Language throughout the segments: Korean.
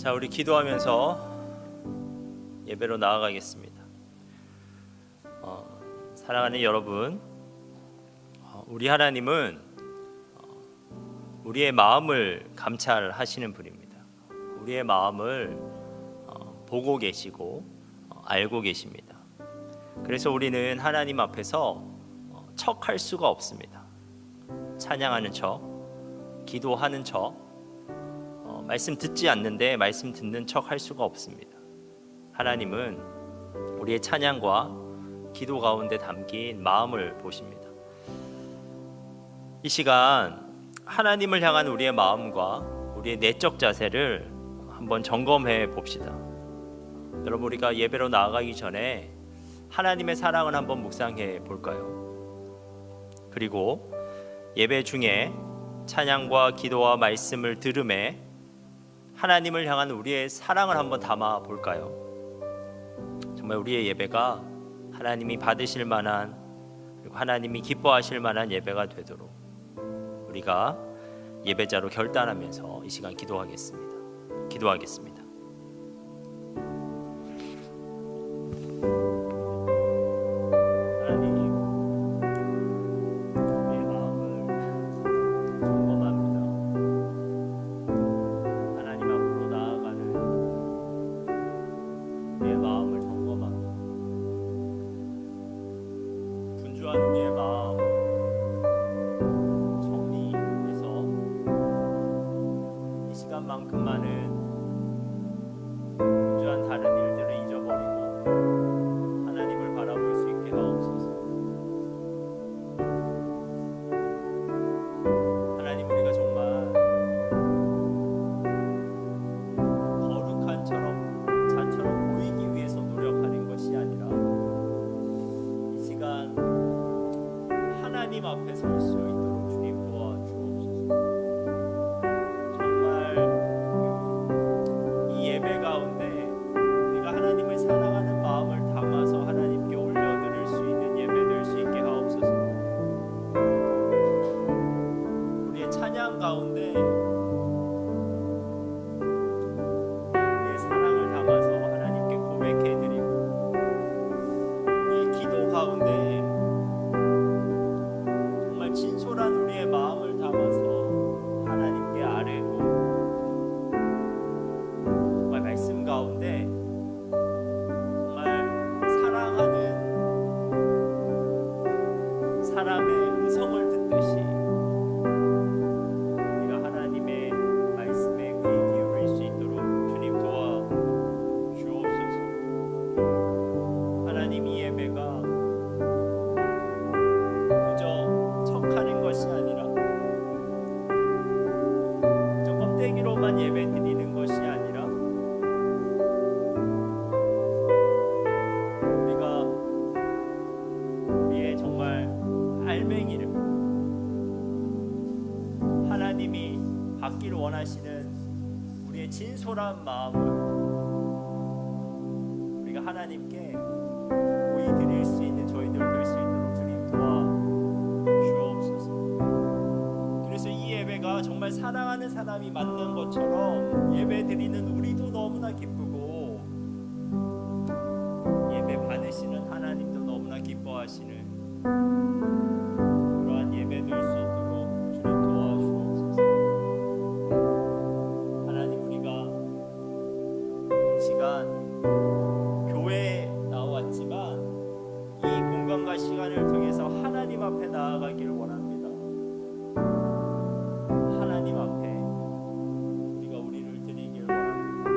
자, 우리 기도하면서 예배로 나아가겠습니다. 사랑하는 여러분, 우리 하나님은 우리의 마음을 감찰하시는 분입니다. 우리의 마음을 보고 계시고 알고 계십니다. 그래서 우리는 하나님 앞에서 척할 수가 없습니다. 찬양하는 척, 기도하는 척, 말씀 듣지 않는데 말씀 듣는 척 할 수가 없습니다. 하나님은 우리의 찬양과 기도 가운데 담긴 마음을 보십니다. 이 시간 하나님을 향한 우리의 마음과 우리의 내적 자세를 한번 점검해 봅시다. 여러분, 우리가 예배로 나아가기 전에 하나님의 사랑을 한번 묵상해 볼까요? 그리고 예배 중에 찬양과 기도와 말씀을 들음에 하나님을 향한 우리의 사랑을 한번 담아 볼까요? 정말 우리의 예배가 하나님이 받으실 만한, 그리고 하나님이 기뻐하실 만한 예배가 되도록 우리가 예배자로 결단하면서 이 시간 기도하겠습니다. 우리의 마음 정리해서 이 시간만큼만은 분주한 다른 일들을 잊어버리고 하나님을 바라볼 수 있게 하옵소서. 하나님, 우리가 정말 거룩한 자처럼 보이기 위해서 노력하는 것이 아니라 이 시간 하나님 앞에 설 수 있도록 주님 도와주옵소서. 정말 이 예배 가운데 우리가 하나님을 사랑하는 마음을 담아서 하나님께 올려드릴 수 있는 예배 될 수 있게 하옵소서. 우리의 찬양 가운데 우리의 사랑을 담아서 하나님께 고백해드리고, 우리의 기도 가운데 진솔한 우리의 마음을 담아서 하나님께 아뢰고, 정말 말씀 가운데 정말 사랑하는 사람의 음성을 듣듯이 우리가 하나님의 말씀에 귀 기울일 수 있도록 주님 도와주옵소서. 하나님, 이 예배가 하는 것이 아니라 저 껍데기로만 예배 드리는 것이 아니라 우리가 우리의 정말 알맹이를 하나님이 받기를 원하시는 우리의 진솔한 마음을 우리가 하나님께 보여드릴 수 있는 저희들 될 수 있도록 주님 도와주옵소서. 그래서 이 예배가 정말 사랑하는 사람이 만난 것처럼 예배 드리는 우리도 너무나 기쁘고, 예배 받으시는 하나님도 너무나 기뻐하시는 그러한 예배 될 수 있도록 주님 도와주옵소서. 하나님, 우리가 이 시간 교회에 나왔지만 이 공간과 시간을 통해서 하나님 앞에 나아가기를 원합니다. 하나님 앞에 우리가 우리를 드리기를 원합니다.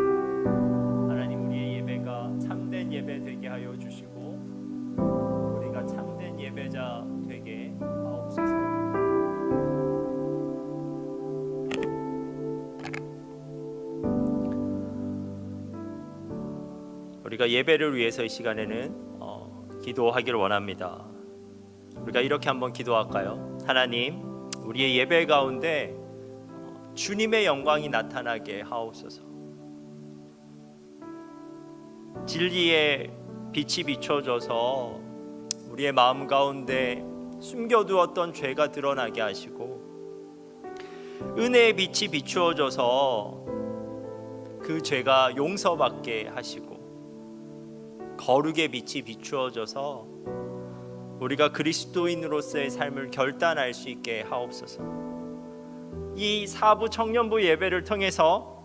하나님, 우리의 예배가 참된 예배 되게 하여 주시고 우리가 참된 예배자 되게 하옵소서. 우리가 예배를 위해서 이 시간에는 기도하기를 원합니다. 우리가 이렇게 한번 기도할까요? 하나님, 우리의 예배 가운데 주님의 영광이 나타나게 하옵소서. 진리의 빛이 비춰져서 우리의 마음 가운데 숨겨두었던 죄가 드러나게 하시고, 은혜의 빛이 비추어져서 그 죄가 용서받게 하시고 거룩의 빛이 비추어져서 우리가 그리스도인으로서의 삶을 결단할 수 있게 하옵소서. 이 사부 청년부 예배를 통해서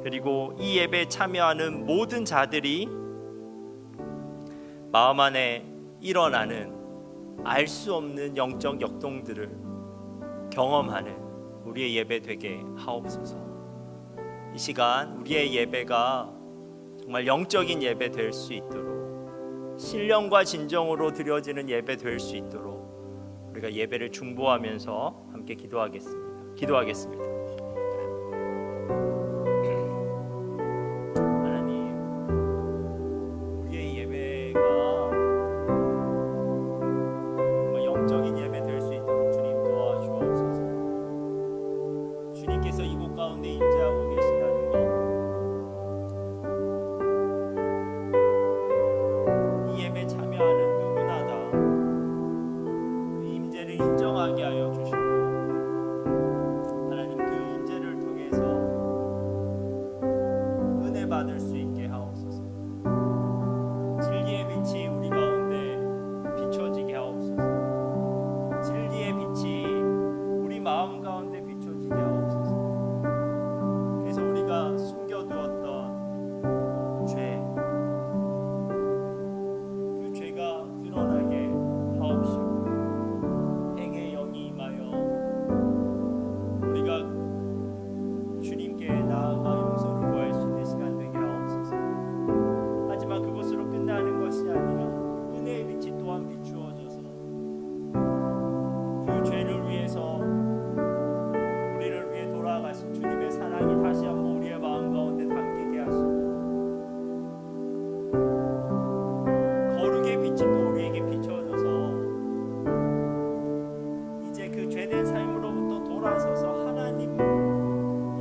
그리고 이 예배에 참여하는 모든 자들이 마음 안에 일어나는 알 수 없는 영적 역동들을 경험하는 우리의 예배 되게 하옵소서. 이 시간 우리의 예배가 정말 영적인 예배 될 수 있도록 신령과 진정으로 드려지는 예배 될 수 있도록 우리가 예배를 중보하면서 함께 기도하겠습니다. 하나님, 우리의 예배가 정말 영적인 예배 될 수 있도록 주님 도와주옵소서. 주님께서 이곳 가운데 임재하고 계신다는 것, 이 예배 참여하는 누구나 다 그 임재를 인정하게 하여 주시고, 하나님 그 임재를 통해서 은혜 받을 수 있게 하옵소서. 진리의 빛이 우리 가운데 비춰지게 하옵소서. 진리의 빛이 우리 마음 가운데 비춰지게 하옵소서. 그래서 우리가 숨겨두었던 죄, 그 죄가 드러나게 하옵시고, 행의 영이 임하여 우리가 주님께 나아가 용서를 구할 수 있는 시간 되게 하옵소서. 하지만 그것으로 끝나는 것이 아니라 은혜의 빛이 또한 비추어져서 그 죄를 위해서 우리를 위해 돌아가신 주님의 사랑이 다시 한번 우리의 마음 가운데 담기게 하시고, 거룩의 빛이 또 우리에게 비춰져서 이제 그 죄된 삶으로부터 돌아서서 하나님이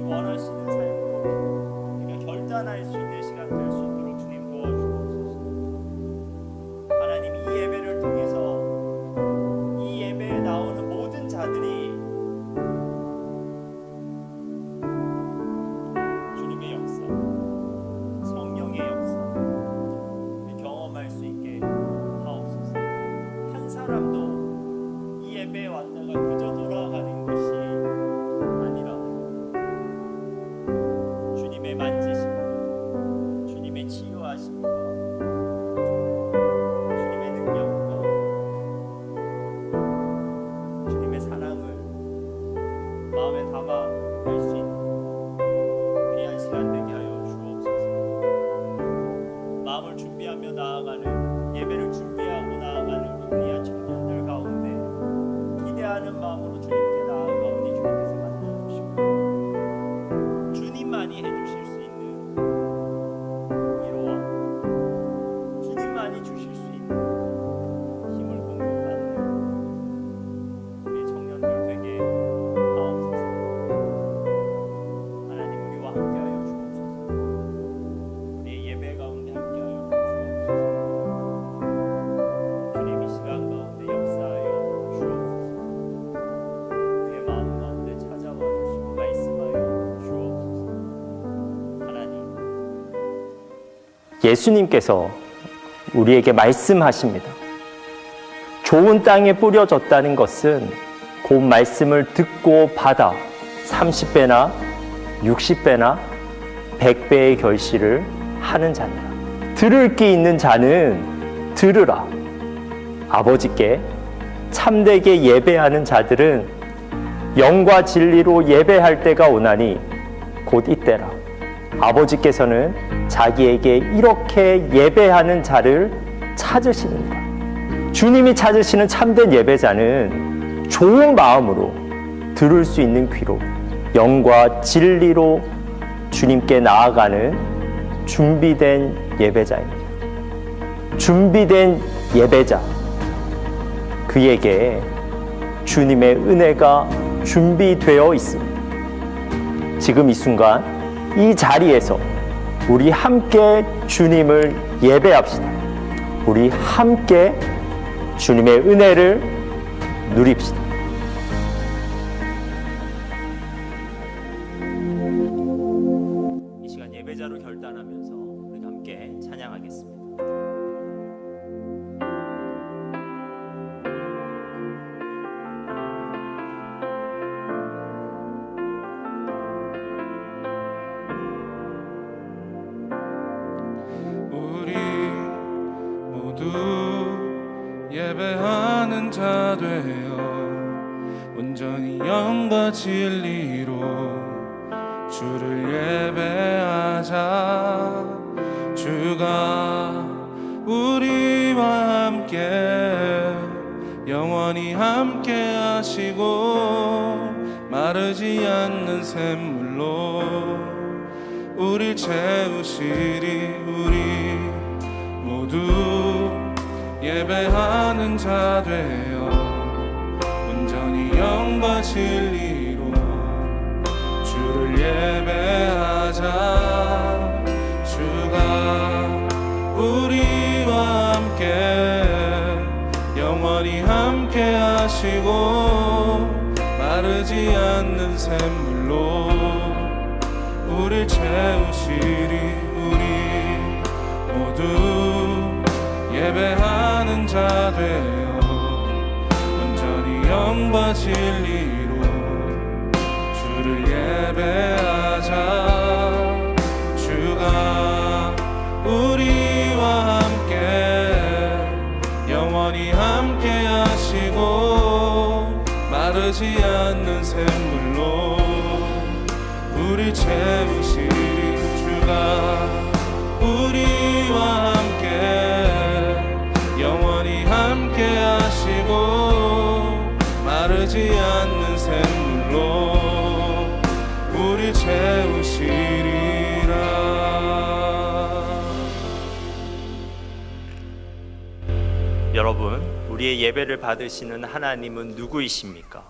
원하시는 삶으로 우리가 결단할 수 있는 시간 될 수 있도록 주님 도와주옵소서. 하나님, 이 예배를 통해서 이 예배에 나오는 모든 자들이 주님의 역사, 성령의 역사를 경험할 수 있게 하옵소서. 한 사람도 이 예배에 왔다가 그저 돌아가는 것이 아니라 주님의 만지심과 주님의 치유하심과 주님의 능력과 주님의 사랑을 마음에 담아 갈 수 있는 귀한 시간 되게 하여 주옵소서. 마음을 준비하며 나아가는, 예배를 준비하고 나아가는 우리 귀한 청년들 가운데 기대하는 마음으로 주님께 나아가오니 주님께서 만나주시고 주님만이 해주실 수 있는 위로와 주님만이 주실 수 있는 힘을 공급받는 우리 청년들 되게 하옵소서. 하나님, 우리와 함께하여 주옵소서. 우리의 예배 가운데 함께하여 주옵소서. 주님 이 시간 가운데 역사하여 주옵소서. 우리의 마음 가운데 찾아와 주시고 말씀하여 주옵소서. 하나님, 예수님께서 우리에게 말씀하십니다. 좋은 땅에 뿌려졌다는 것은 그 말씀을 듣고 받아 30배나 60배나 100배의 결실을 하는 자니라. 들을 귀 있는 자는 들으라. 아버지께 참되게 예배하는 자들은 영과 진리로 예배할 때가 오나니 곧 이때라. 아버지께서는 자기에게 이렇게 예배하는 자를 찾으시느니라. 주님이 찾으시는 참된 예배자는 좋은 마음으로 들을 수 있는 귀로 영과 진리로 주님께 나아가는 준비된 예배자입니다. 준비된 예배자, 그에게 주님의 은혜가 준비되어 있습니다. 지금 이 순간 이 자리에서 우리 함께 주님을 예배합시다. 우리 함께 주님의 은혜를 누립시다. 영과 진리로 주를 예배하자. 주가 우리와 함께 영원히 함께 하시고 마르지 않는 샘물로 우릴 채우시리. 우리 모두 예배하는 자 되어 온전히 영과 진리로 주를 예배하자. 주가 우리와 함께 영원히 함께 하시고 마르지 않는 샘물로 우릴 채우시리. 우리 모두 예배하는 자 되어 온전히 영과 진리로 주를 예배하자. 주가 우리와 함께 영원히 함께 하시고 마르지 않는 샘물로 우리 채우시리. 주가 우리와 함께 영원히 함께 하시고 마르지 않는 샘물로 우리 채우시리라. 여러분, 우리의 예배를 받으시는 하나님은 누구이십니까?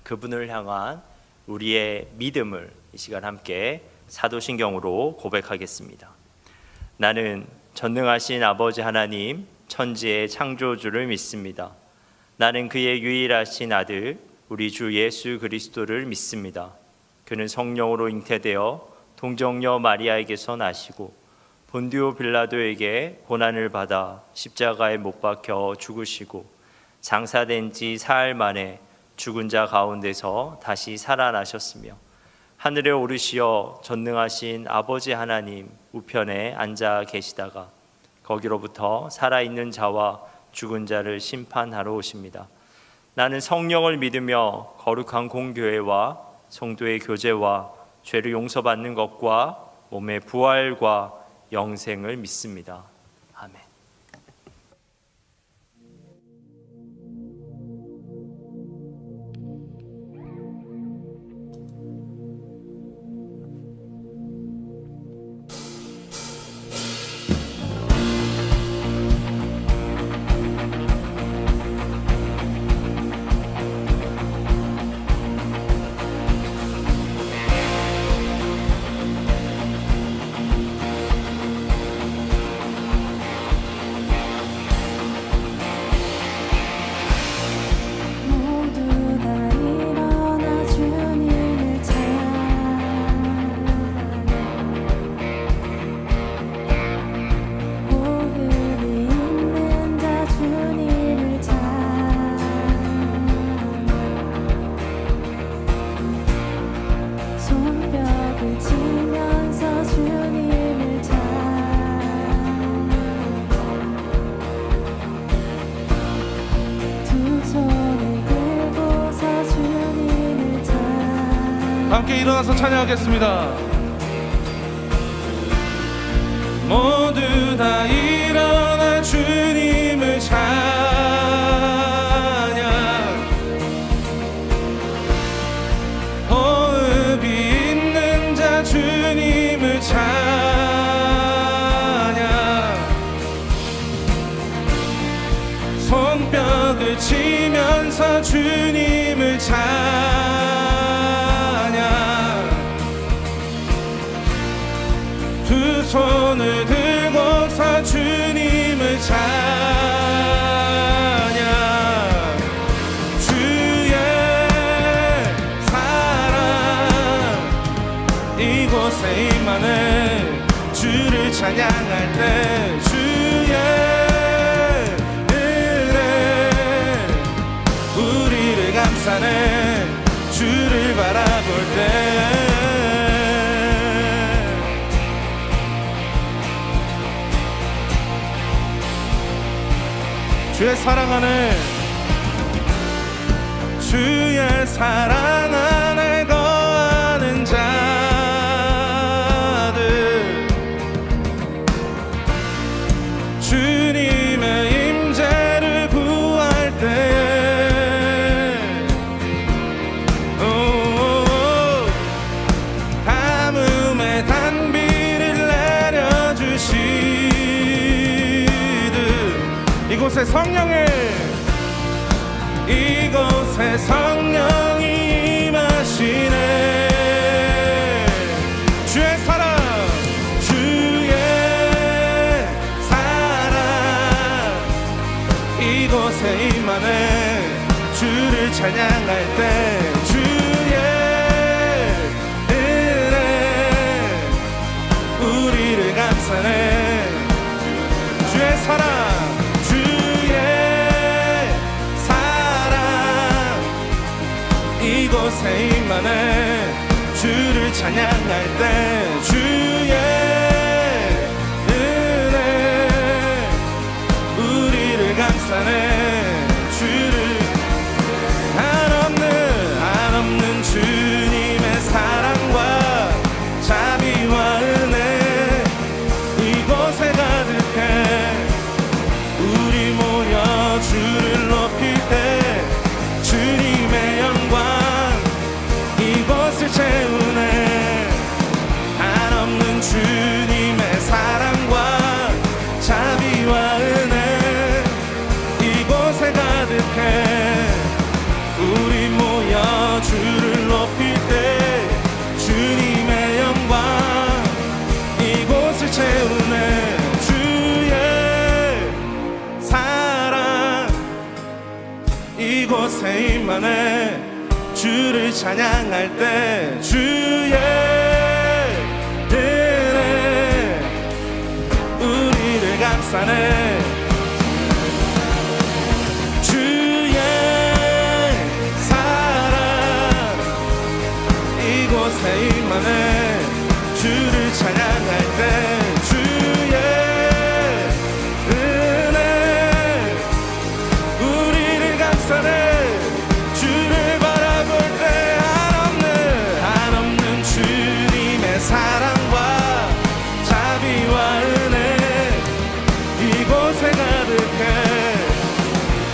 그분을 향한 우리의 믿음을 이 시간 함께 사도신경으로 고백하겠습니다. 나는 전능하신 아버지 하나님, 천지의 창조주를 믿습니다. 나는 그의 유일하신 아들 우리 주 예수 그리스도를 믿습니다. 그는 성령으로 잉태되어 동정녀 마리아에게서 나시고 본디오 빌라도에게 고난을 받아 십자가에 못 박혀 죽으시고 장사된 지 사흘 만에 죽은 자 가운데서 다시 살아나셨으며 하늘에 오르시어 전능하신 아버지 하나님 우편에 앉아 계시다가 거기로부터 살아있는 자와 죽은 자를 심판하러 오십니다. 나는 성령을 믿으며 거룩한 공교회와 성도의 교제와 죄를 용서받는 것과 몸의 부활과 영생을 믿습니다. 아멘. 함께 일어나서 찬양하겠습니다. 모두 다 일어나 주님을 찬양. 호흡이 있는 자 주님을 찬양. 손뼉을 치면서 주님을 찬양. 두 손을 들고서 주님을 찬양. 주의 사랑 이곳에 임하네. 주를 찬양할 때 주의 은혜 우리를 감싸네. 주를 바라볼 때 주의 사랑 안에 주의 사랑 안에 찬양할 때 주의 은혜 우리를 감싸네. 주의 사랑 이곳에 임하네. 주를 찬양할 때 주의 은혜 우리를 감싸네. 주를 한없는 주님의 사랑과 자비와 은혜 이곳에 가득해. 우리 모여 주를 높일 때 주님의 영광 이곳을 채우네. 한없는 주님의 사랑과 자비와 은혜 이곳에 가득해. 우리 모여 주를 높일 때 주님의 영광 이곳을 채우네. 주의 사랑 이곳에 임하네. 주를 찬양할 때 주의 은혜 우리를 감싸네. 주의 사랑 이곳에 임하네. 주를 찬양할 때 주의 은혜 우리를 감싸네. 사랑과 자비와 은혜 이곳에 가득해.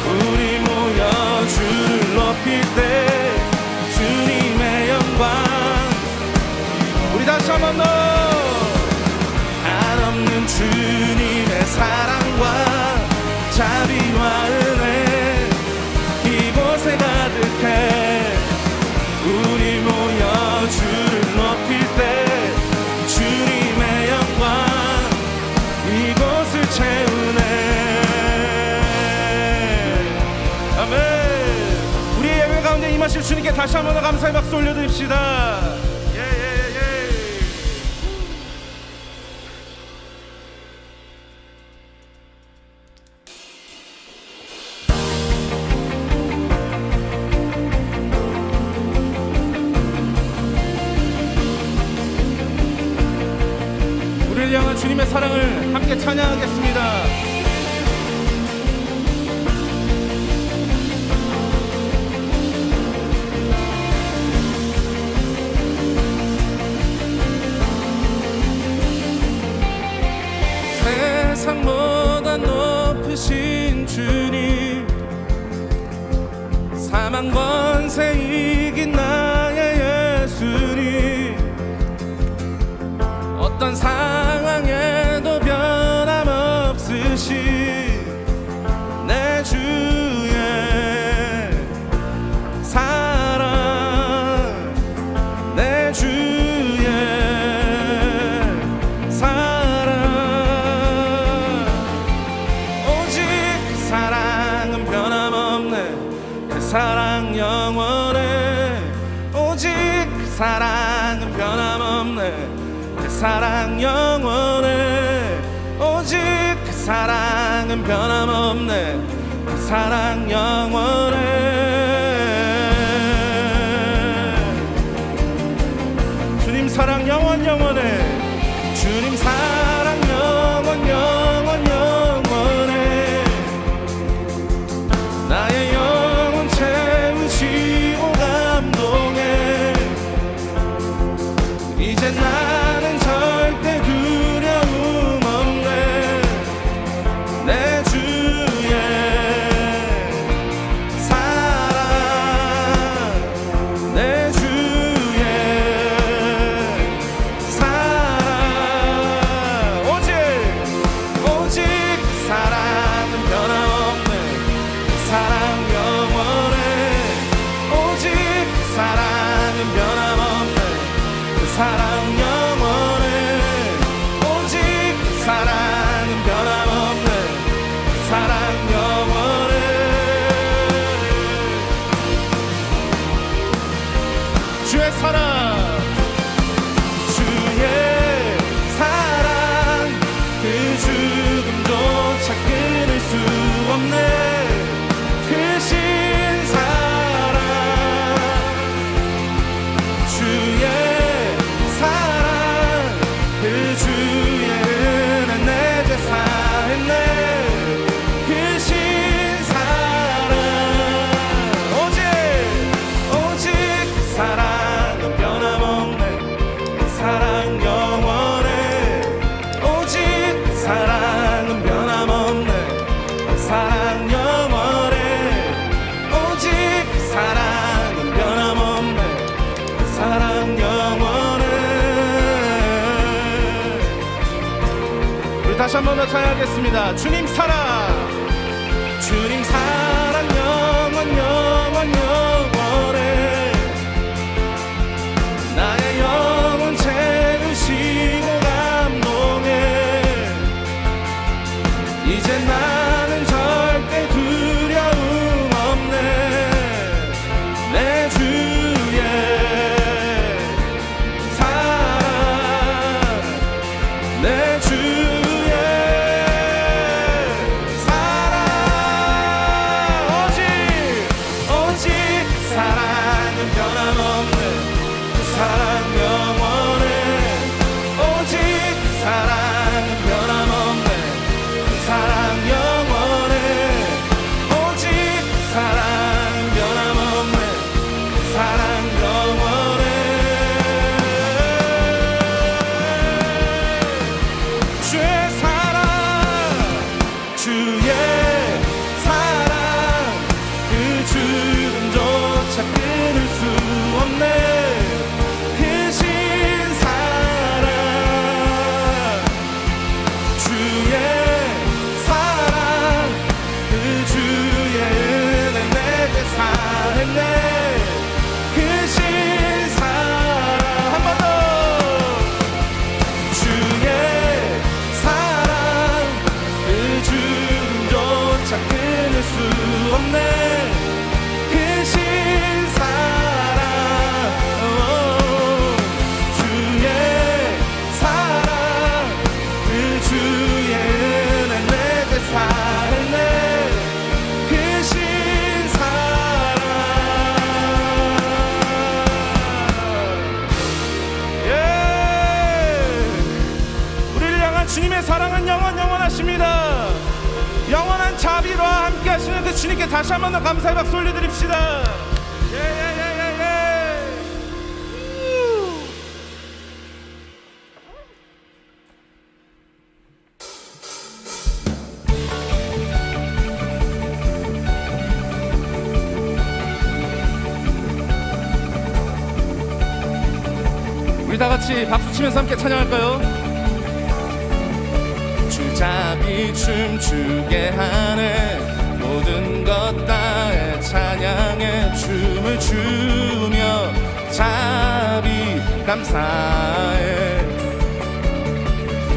우리 모여 주를 높일 때 주님의 영광. 우리 다시 한번 더. 한없는 주님의 사랑과 자비와 은혜 이곳에 가득해. 우리 모여 주를 높일 때 주님의 영광 이곳을 채우네. 아멘. 우리의 예배 가운데 임하실 주님께 다시 한번 감사의 박수 올려드립시다. 우리를 향한 주님의 사랑을 함께 찬양하겠습니다. 세상보다 높으신 주님 사망 권세 이긴 나의 예수님 어떤 상황에도 변함없으신 내 주의 사랑 내 주의 사랑 오직 그 사랑은 변함없네. 그 사랑 영원해. 오직 그 사랑은 변함없네. 그 사랑 영원해. 오직 그 사랑은 변함없네. 그 사랑 영원해. 주님 사랑 영원해. 주님 사랑 영원해. 나의 영혼 채우시고 감동해. 이제 나는 절대 두려움 없네. 내 주의 사랑 내 주의 사랑 오직 그 사랑은 변함없네. 그 사랑 영원해. 오직 그 사랑은 변함없네. 그 사랑 영원해. 오직 그 사랑은 변함없네. 그 사랑 영원해. 주의 사랑, 주의 사랑, 그 죽음조차 끊을 수 없는 크신 사랑, 주의 사랑, 그 주의 은혜 내 죄 사했네. 크신 사랑, 오직 그 사랑은 변함없네. 그 사랑 영원해. 오직 그 사랑은 변함없네. 그 사랑 영원해. 오직 그 사랑은 변함없네. 그 사랑 영원해. 우리 다시 한 번 더 찬양하겠습니다. 주님 사랑, 주님 사랑 영원 영원 영원해. 나의 영혼 채우시고 감동해. 이제 나는 절대 두려움 없네. 내 주의 사랑, 내 주의 사랑, 오직 사랑은 변함없는 그 사랑 영원해. 오직 사랑은 변함없네. 그 사랑 영원해. 오직 사랑은 변함없네. 그 사랑 영원해. 주의 사랑, 주의 사랑, 그 죽음조차 끊을 수 없네. 크신 사랑, 주의 사랑, 그 주의 은혜 내 죄 사했네. 크신 사랑, 한 번 더. 주의 사랑, 그 죽음조차 끊을 수 없네. 크신 사랑, 주의 사랑, 그 주의 은혜 내 죄 사했네. 크신 사랑, 우리를 향한 주님의 사랑은 영원하십니다. 영원한 자비와 함께 하시는 그 주님께 다시 한 번 더 감사의 박수 올려드립시다. 우리 다 같이 박수 치면서 함께 찬양할까요? 주잡이 춤추게 하네. 모든 것 다해 찬양해. 춤을 추며 자비 감사해.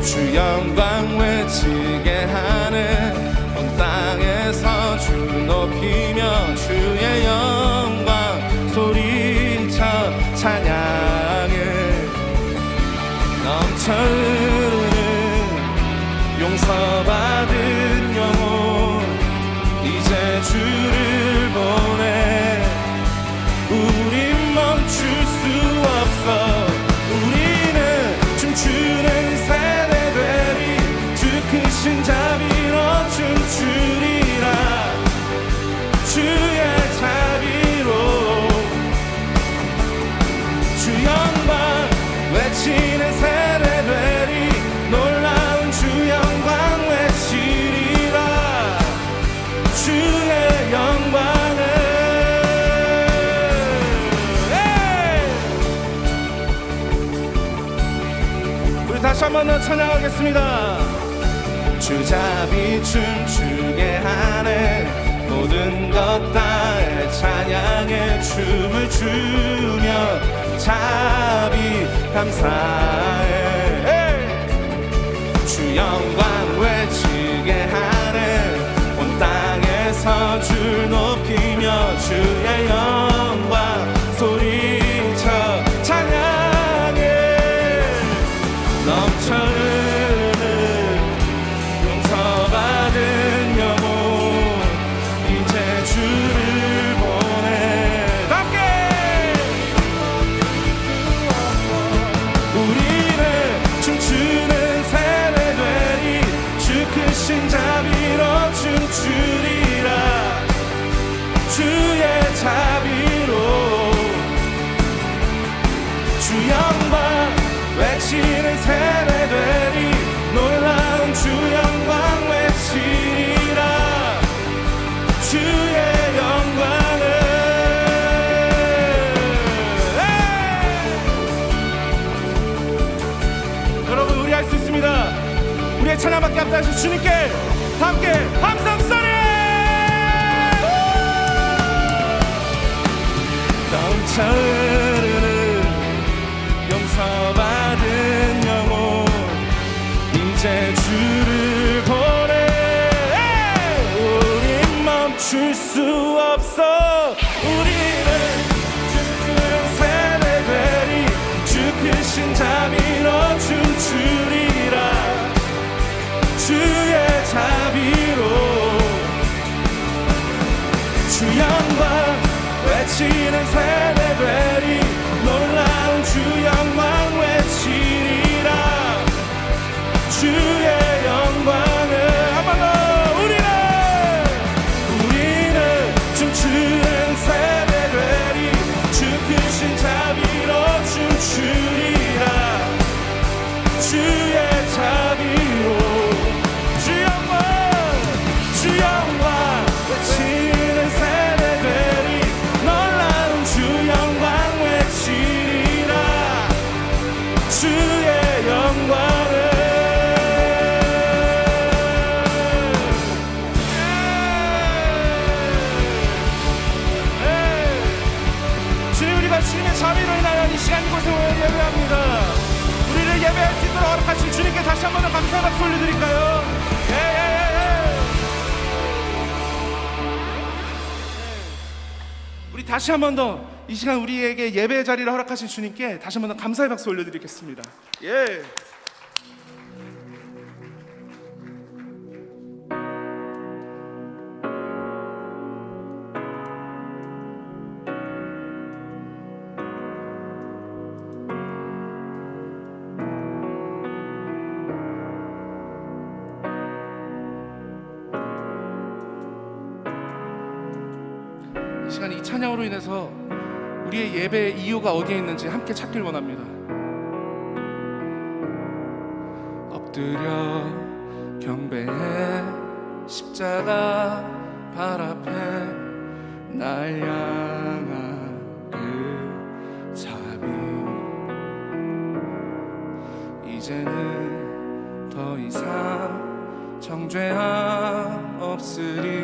주 영광 외치게 하네. 온 땅에서 주 높이며 주의 영광 소리쳐 찬양해. 넘쳐 흐르는 용서받은 영혼, 이제 주를 보내. 우린 멈출 수 없어. 우리는 춤추는 세대 되리. 주 크신 자비로 춤추리라. 주의 자비로 주 영광 외치는 세대 되리. 놀라운 주 영광 외치리라. 주의 영광을. 우리 다시 한 번 더 찬양하겠습니다. 주잡이 춤추게 하네. 모든 것 다해 찬양해. 춤을 추며 자비 감사해. 주 영광 외치게 하네. 온 땅에서 주 높이며 주의 영광 소리쳐 외치는 세대들이 놀라운 주 영광 외치리라. 주의 영광을. 여러분, 우리 할 수 있습니다. 우리의 찬양받게 앞장서 주님께 함께 함성 소리. 넘쳐흐르는 용서받은 영혼 이제 주를 보내. 우린 멈출 수 없어. 우리는 주의 세대들이 주 크신 자비로 춤추리라. 주의 자비로 주 영광 외치는 세대들이 놀라운 주 영광 외치리라. 주의 영광을. 한 번 더. 우리는 춤추는 세대들이 주 크신 자비로 춤추리라. 주의 자비로 주 영광 외치는 세대들이 놀라운 주 영광 외치리라. 주의 영광을. 주님, 우리가 주님의 자비로 인하여 이 시간 이곳에 예배합니다. 우리를 예배할 수 있도록 허락하신 주님께 다시 한 번 더 감사의 박수 올려드릴까요? 우리 다시 한 번 더 이 시간 우리에게 예배의 자리를 허락하신 주님께 다시 한 번 더 감사의 박수 올려드리겠습니다. 예. 이 시간 이 찬양으로 인해서 우리의 예배의 이유가 어디에 있는지 함께 찾길 원합니다. 엎드려 경배해 십자가 발 앞에 날 향한 그 자비. 이제는 더 이상 정죄함 없으리.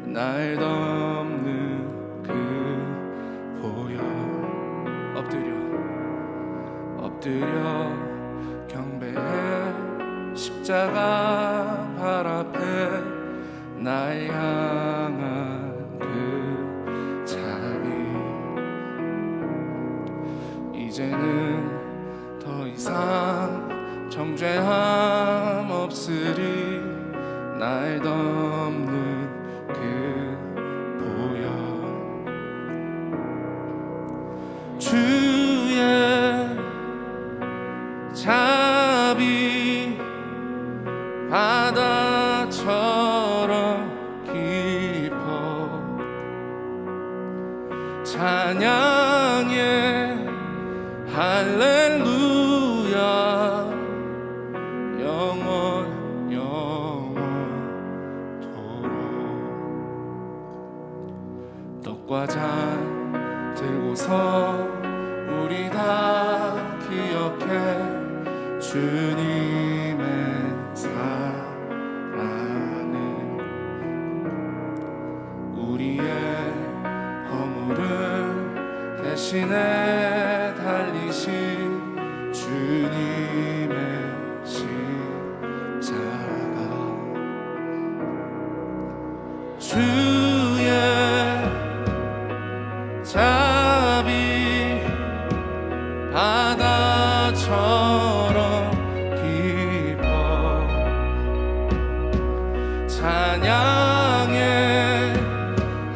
날 덮는 그 보혈. 엎드려 경배해 십자가 발 앞에 날 향한 그 자비. 이제는 더 이상 정죄함 없으리. 날 덮는 그 보혈. 주의 자비 바다처럼 깊어. 찬양해 할렐루야. 떡과 잔 들고서 우리 다 기억해 주님의 사랑은. 우리의 허물을 대신에 달리신 주님의 십자가. 주의 자비 바다처럼 깊어. 찬양해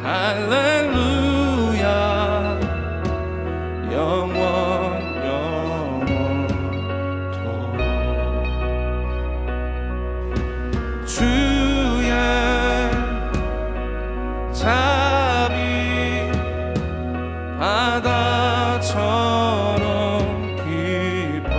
할렐루야. 영원토록. 주의 자비 바다처럼 깊어.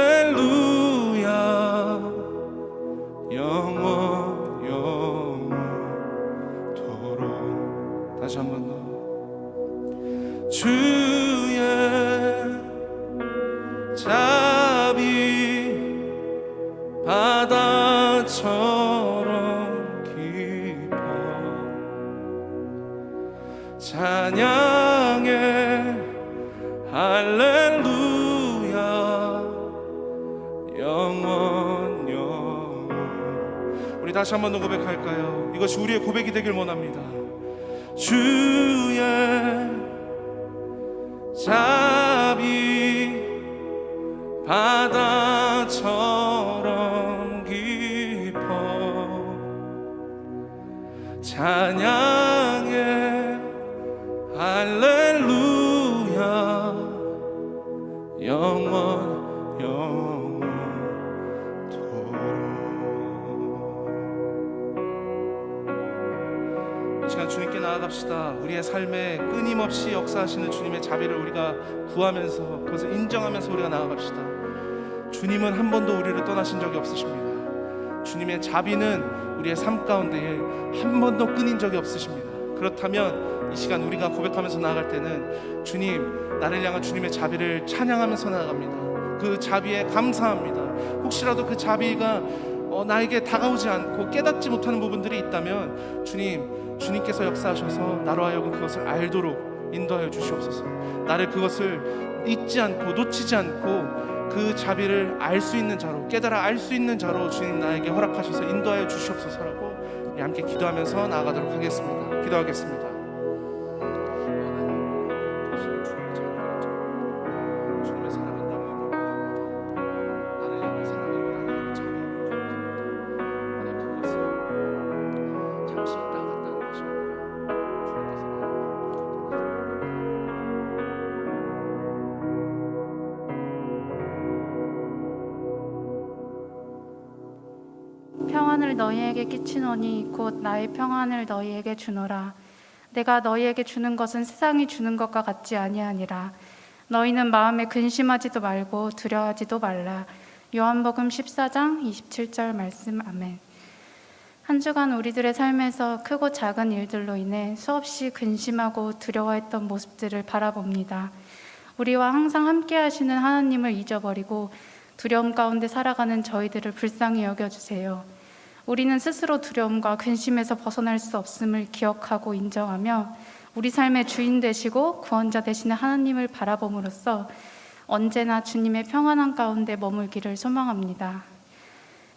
할렐루야 영원토록. 다시 한 번 더. 주의 자비 바다처럼 깊어 찬양해 할렐루야 영원. 우리 다시 한 번 더 고백할까요? 이것이 우리의 고백이 되길 원합니다. 주의 자비 바다처럼 깊어 찬양해 할렐루야 영원토록. 이 시간 주님께 나아갑시다. 우리의 삶에 끊임없이 역사하시는 주님의 자비를 우리가 구하면서 그것을 인정하면서 우리가 나아갑시다. 주님은 한 번도 우리를 떠나신 적이 없으십니다. 주님의 자비는 우리의 삶 가운데 한 번도 끊인 적이 없으십니다. 그렇다면 이 시간 우리가 고백하면서 나아갈 때는 주님, 나를 향한 주님의 자비를 찬양하면서 나아갑니다. 그 자비에 감사합니다. 혹시라도 그 자비가 나에게 다가오지 않고 깨닫지 못하는 부분들이 있다면 주님께서 역사하셔서 나로 하여금 그것을 알도록 인도하여 주시옵소서. 나를 그것을 잊지 않고 놓치지 않고 그 자비를 알 수 있는 자로, 깨달아 알 수 있는 자로 주님 나에게 허락하셔서 인도하여 주시옵소서라고 우리 함께 기도하면서 나아가도록 하겠습니다. 기도하겠습니다. 주님의 사랑은 영원히 나를 향한 사랑이고 나를 향한 자비이고 나는 그것을 잠시 있다 갔다는 것이 아니라 평안을 너희에게 끼치노니 곧 나의 평안을 너희에게 주노라. 내가 너희에게 주는 것은 세상이 주는 것과 같지 아니하니라. 너희는 마음에 근심하지도 말고 두려워하지도 말라. 요한복음 14장 27절 말씀. 아멘. 한 주간 우리들의 삶에서 크고 작은 일들로 인해 수없이 근심하고 두려워했던 모습들을 바라봅니다. 우리와 항상 함께 하시는 하나님을 잊어버리고 두려움 가운데 살아가는 저희들을 불쌍히 여겨주세요. 우리는 스스로 두려움과 근심에서 벗어날 수 없음을 기억하고 인정하며 우리 삶의 주인 되시고 구원자 되시는 하나님을 바라봄으로써 언제나 주님의 평안한 가운데 머물기를 소망합니다.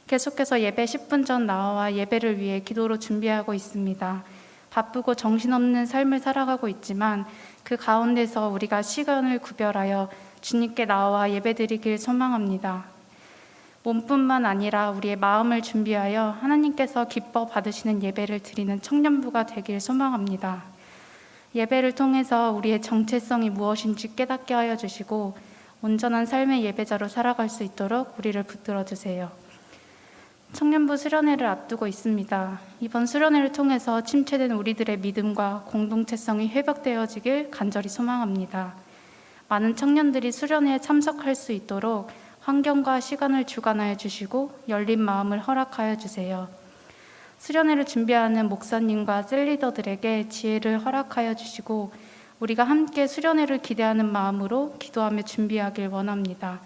계속해서 예배 10분 전 나와 예배를 위해 기도로 준비하고 있습니다. 바쁘고 정신없는 삶을 살아가고 있지만 그 가운데서 우리가 시간을 구별하여 주님께 나와 예배드리길 소망합니다. 몸뿐만 아니라 우리의 마음을 준비하여 하나님께서 기뻐 받으시는 예배를 드리는 청년부가 되길 소망합니다. 예배를 통해서 우리의 정체성이 무엇인지 깨닫게 하여 주시고 온전한 삶의 예배자로 살아갈 수 있도록 우리를 붙들어 주세요. 청년부 수련회를 앞두고 있습니다. 이번 수련회를 통해서 침체된 우리들의 믿음과 공동체성이 회복되어지길 간절히 소망합니다. 많은 청년들이 수련회에 참석할 수 있도록 환경과 시간을 주관하여 주시고 열린 마음을 허락하여 주세요. 수련회를 준비하는 목사님과 셀리더들에게 지혜를 허락하여 주시고 우리가 함께 수련회를 기대하는 마음으로 기도하며 준비하길 원합니다.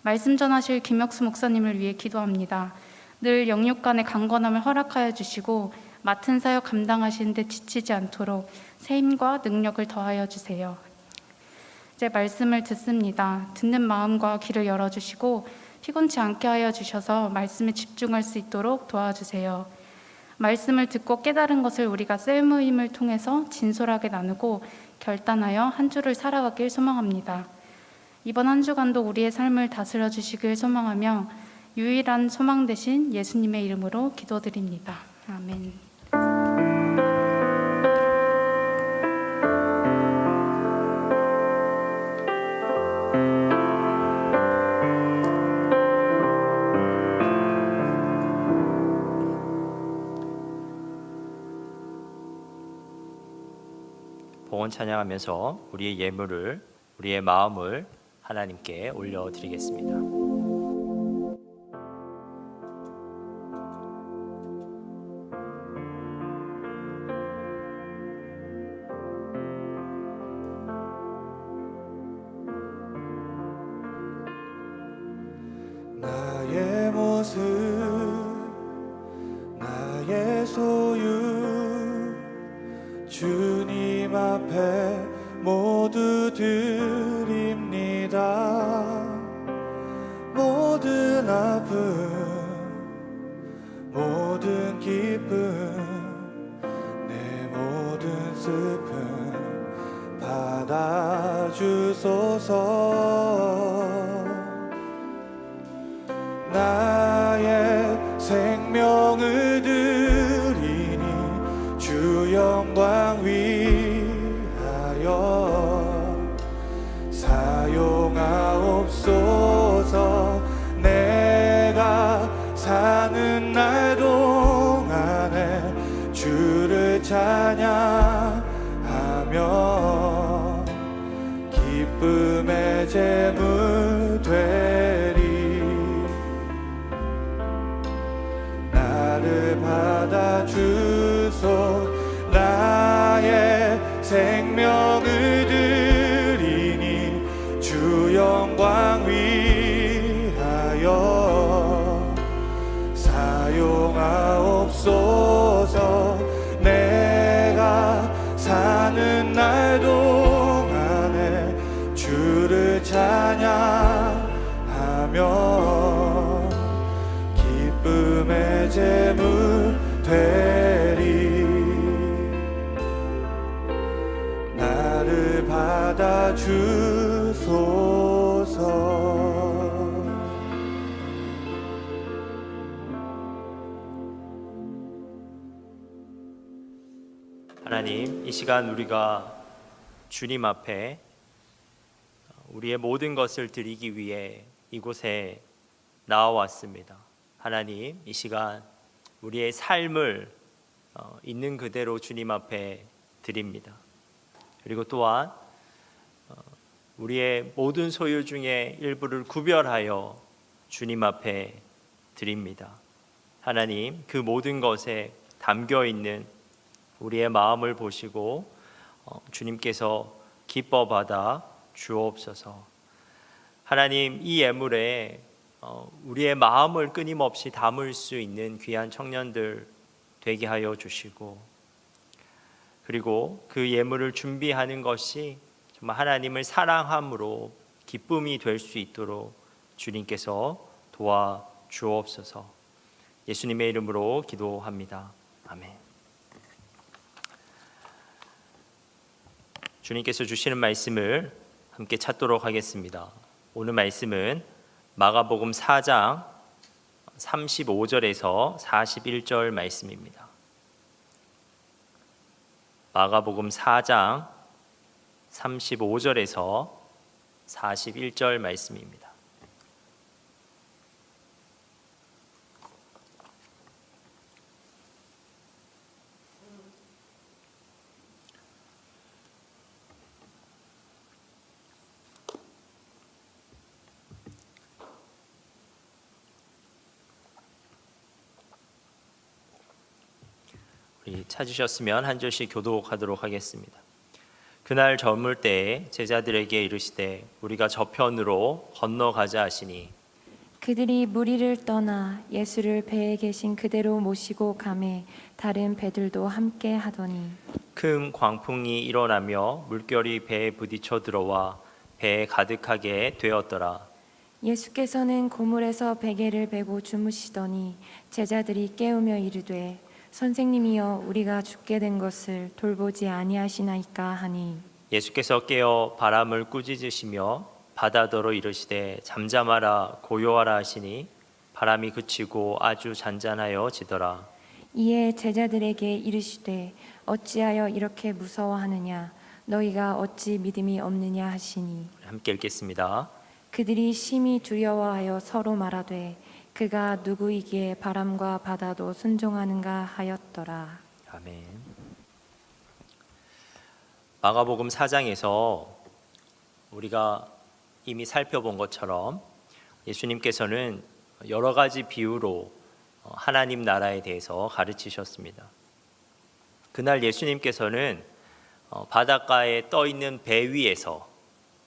말씀 전하실 김혁수 목사님을 위해 기도합니다. 늘 영육 간의 강건함을 허락하여 주시고 맡은 사역 감당하시는 데 지치지 않도록 새 힘과 능력을 더하여 주세요. 이제 말씀을 듣습니다. 듣는 마음과 귀를 열어주시고 피곤치 않게 하여 주셔서 말씀에 집중할 수 있도록 도와주세요. 말씀을 듣고 깨달은 것을 우리가 셀모임을 통해서 진솔하게 나누고 결단하여 한 주를 살아가길 소망합니다. 이번 한 주간도 우리의 삶을 다스려 주시길 소망하며 유일한 소망 되신 예수님의 이름으로 기도드립니다. 아멘. 봉헌 찬양하면서 우리의 예물을, 우리의 마음을 하나님께 올려드리겠습니다. 나의 모습 나의 소유 주님 앞에 모두 드립니다. 모든 아픔 모든 기쁨 내 모든 슬픔 받아주소서. 나의 생명을 드리니 주 영광 위하여 사용하옵소서. 내가 사는 날 동안에 주를 찬양하며 기쁨의 제물 되리. 나를 받아주소. 나의 생명을 드리니 주 영광 위하여 사용하옵소서. 내가 사는 날 동안에 주를 찬양하며 기쁨의 제물 되리. 나를 받아주소서. 하나님, 이 시간 우리가 주님 앞에 우리의 모든 것을 드리기 위해 이곳에 나와왔습니다. 하나님, 이 시간 우리의 삶을 있는 그대로 주님 앞에 드립니다. 그리고 또한 우리의 모든 소유 중에 일부를 구별하여 주님 앞에 드립니다. 하나님, 그 모든 것에 담겨 있는 우리의 마음을 보시고 주님께서 기뻐 받아 주옵소서. 하나님, 이 예물에 우리의 마음을 끊임없이 담을 수 있는 귀한 청년들 되게 하여 주시고, 그리고 그 예물을 준비하는 것이 정말 하나님을 사랑함으로 기쁨이 될 수 있도록 주님께서 도와 주옵소서. 예수님의 이름으로 기도합니다. 아멘. 주님께서 주시는 말씀을 함께 찾도록 하겠습니다. 오늘 말씀은 마가복음 4장 35절에서 41절 말씀입니다. 마가복음 4장 35절에서 41절 말씀입니다. 우리 찾으셨으면 한 절씩 교독하도록 하겠습니다. 그날 저물 때에 제자들에게 이르시되 우리가 저편으로 건너가자 하시니 그들이 무리를 떠나 예수를 배에 계신 그대로 모시고 가매 다른 배들도 함께 하더니 큰 광풍이 일어나며 물결이 배에 부딪혀 들어와 배에 가득하게 되었더라. 예수께서는 고물에서 베개를 베고 주무시더니 제자들이 깨우며 이르되 선생님이여 우리가 죽게 된 것을 돌보지 아니하시나이까 하니 예수께서 깨어 바람을 꾸짖으시며 바다더러 이르시되 잠잠하라 고요하라 하시니 바람이 그치고 아주 잔잔하여 지더라. 이에 제자들에게 이르시되 어찌하여 이렇게 무서워하느냐 너희가 어찌 믿음이 없느냐 하시니 함께 읽겠습니다. 그들이 심히 두려워하여 서로 말하되 그가 누구이기에 바람과 바다도 순종하는가 하였더라. 아멘. 마가복음 4장에서 우리가 이미 살펴본 것처럼 예수님께서는 여러 가지 비유로 하나님 나라에 대해서 가르치셨습니다. 그날 예수님께서는 바닷가에 떠 있는 배 위에서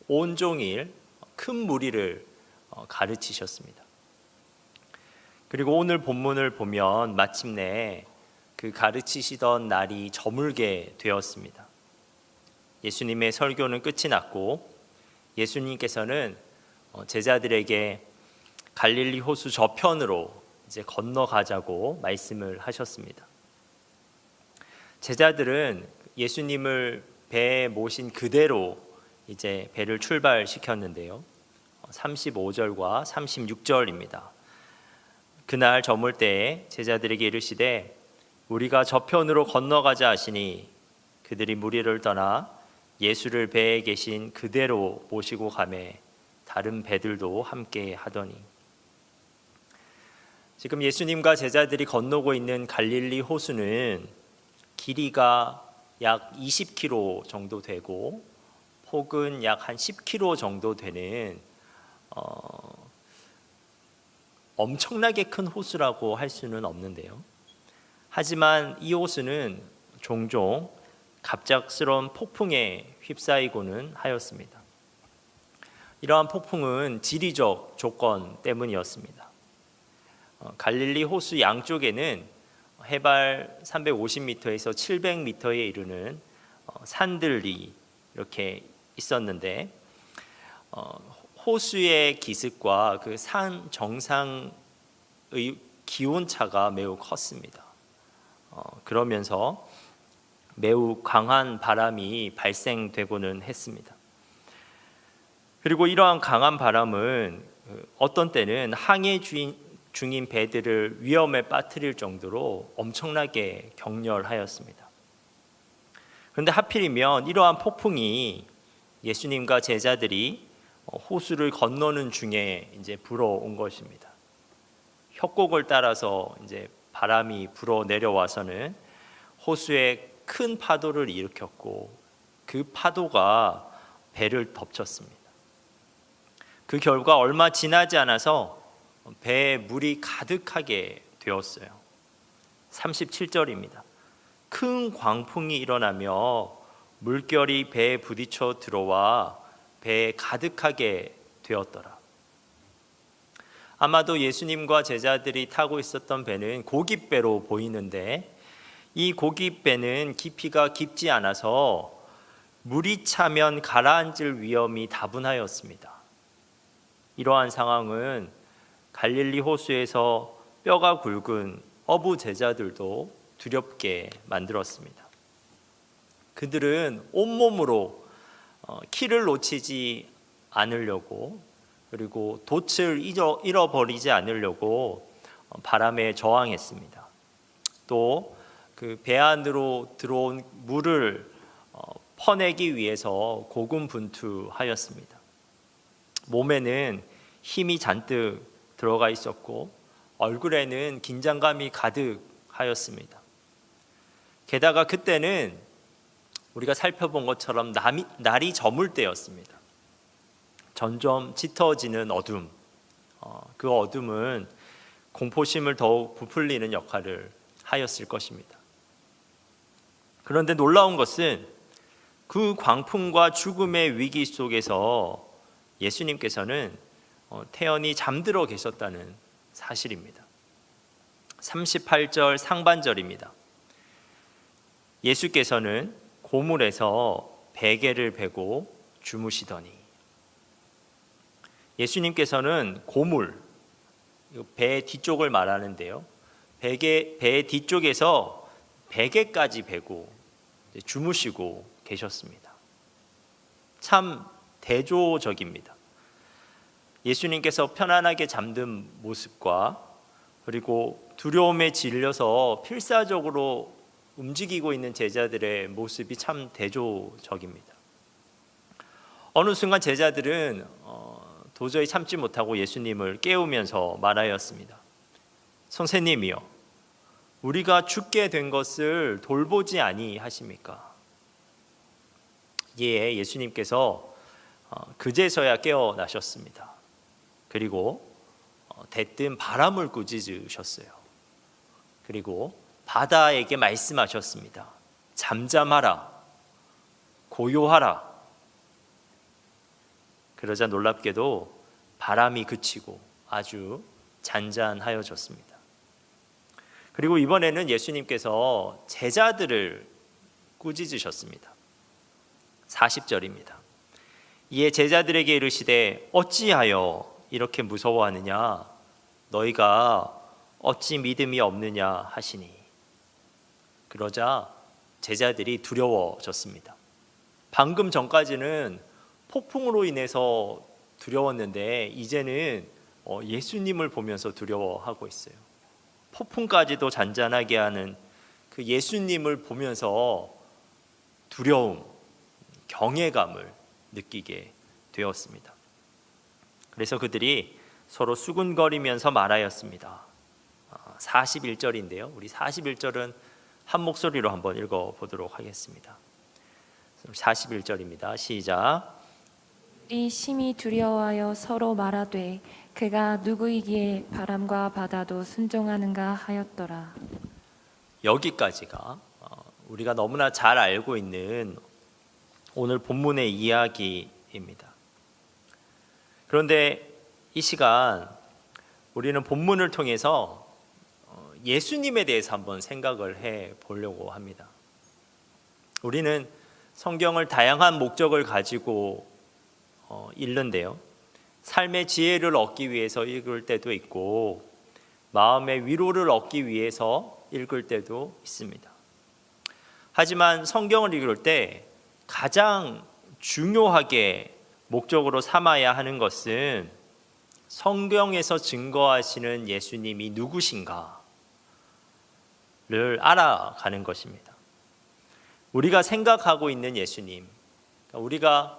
온종일 큰 무리를 가르치셨습니다. 그리고 오늘 본문을 보면 마침내 그 가르치시던 날이 저물게 되었습니다. 예수님의 설교는 끝이 났고 예수님께서는 제자들에게 갈릴리 호수 저편으로 이제 건너가자고 말씀을 하셨습니다. 제자들은 예수님을 배에 모신 그대로 이제 배를 출발시켰는데요. 35절과 36절입니다. 그날 저물 때에 제자들에게 이르시되 우리가 저편으로 건너가자 하시니 그들이 무리를 떠나 예수를 배에 계신 그대로 모시고 가매 다른 배들도 함께 하더니. 지금 예수님과 제자들이 건너고 있는 갈릴리 호수는 길이가 약 20km 정도 되고 폭은 약 한 10km 정도 되는 엄청나게 큰 호수라고 할 수는 없는데요. 하지만 이 호수는 종종 갑작스러운 폭풍에 휩싸이고는 하였습니다. 이러한 폭풍은 지리적 조건 때문이었습니다. 갈릴리 호수 양쪽에는 해발 350m에서 700m에 이르는 산들이 이렇게 있었는데 호수의 기습과 그 산 정상의 기온차가 매우 컸습니다. 그러면서 매우 강한 바람이 발생되고는 했습니다. 그리고 이러한 강한 바람은 어떤 때는 항해 중인 배들을 위험에 빠뜨릴 정도로 엄청나게 격렬하였습니다. 그런데 하필이면 이러한 폭풍이 예수님과 제자들이 호수를 건너는 중에 이제 불어온 것입니다. 협곡을 따라서 이제 바람이 불어 내려와서는 호수에 큰 파도를 일으켰고 그 파도가 배를 덮쳤습니다. 그 결과 얼마 지나지 않아서 배에 물이 가득하게 되었어요. 37절입니다. 큰 광풍이 일어나며 물결이 배에 부딪혀 들어와 배에 가득하게 되었더라. 아마도 예수님과 제자들이 타고 있었던 배는 고깃배로 보이는데 이 고깃배는 깊이가 깊지 않아서 물이 차면 가라앉을 위험이 다분하였습니다. 이러한 상황은 갈릴리 호수에서 뼈가 굵은 어부 제자들도 두렵게 만들었습니다. 그들은 온몸으로 키를 놓치지 않으려고 그리고 돛을 잃어버리지 않으려고 바람에 저항했습니다. 또 그 배 안으로 들어온 물을 퍼내기 위해서 고군분투하였습니다. 몸에는 힘이 잔뜩 들어가 있었고 얼굴에는 긴장감이 가득하였습니다. 게다가 그때는 우리가 살펴본 것처럼 날이 저물 때였습니다. 점점 짙어지는 어둠, 그 어둠은 공포심을 더욱 부풀리는 역할을 하였을 것입니다. 그런데 놀라운 것은 그 광풍과 죽음의 위기 속에서 예수님께서는 태연히 잠들어 계셨다는 사실입니다. 38절 상반절입니다. 예수께서는 고물에서 베개를 베고 주무시더니. 예수님께서는 고물, 배 뒤쪽을 말하는데요. 배 뒤쪽에서 베개까지 베고 주무시고 계셨습니다. 참 대조적입니다. 예수님께서 편안하게 잠든 모습과 그리고 두려움에 질려서 필사적으로 움직이고 있는 제자들의 모습이 참 대조적입니다. 어느 순간 제자들은 도저히 참지 못하고 예수님을 깨우면서 말하였습니다. 선생님이여, 우리가 죽게 된 것을 돌보지 아니하십니까? 이에 예수님께서 그제서야 깨어나셨습니다. 그리고 대뜸 바람을 꾸짖으셨어요. 그리고 바다에게 말씀하셨습니다. 잠잠하라, 고요하라. 그러자 놀랍게도 바람이 그치고 아주 잔잔하여졌습니다. 그리고 이번에는 예수님께서 제자들을 꾸짖으셨습니다. 40절입니다. 이에 제자들에게 이르시되 어찌하여 이렇게 무서워하느냐 너희가 어찌 믿음이 없느냐 하시니 그러자 제자들이 두려워졌습니다. 방금 전까지는 폭풍으로 인해서 두려웠는데 이제는 예수님을 보면서 두려워하고 있어요. 폭풍까지도 잔잔하게 하는 그 예수님을 보면서 두려움, 경외감을 느끼게 되었습니다. 그래서 그들이 서로 수군거리면서 말하였습니다. 41절인데요. 우리 41절은 한 목소리로 한번 읽어보도록 하겠습니다. 41절입니다. 시작. 우리 심히 두려워하여 서로 말하되 그가 누구이기에 바람과 바다도 순종하는가 하였더라. 여기까지가 우리가 너무나 잘 알고 있는 오늘 본문의 이야기입니다. 그런데 이 시간 우리는 본문을 통해서 예수님에 대해서 한번 생각을 해 보려고 합니다. 우리는 성경을 다양한 목적을 가지고 읽는데요. 삶의 지혜를 얻기 위해서 읽을 때도 있고 마음의 위로를 얻기 위해서 읽을 때도 있습니다. 하지만 성경을 읽을 때 가장 중요하게 목적으로 삼아야 하는 것은 성경에서 증거하시는 예수님이 누구신가를 알아가는 것입니다. 우리가 생각하고 있는 예수님, 우리가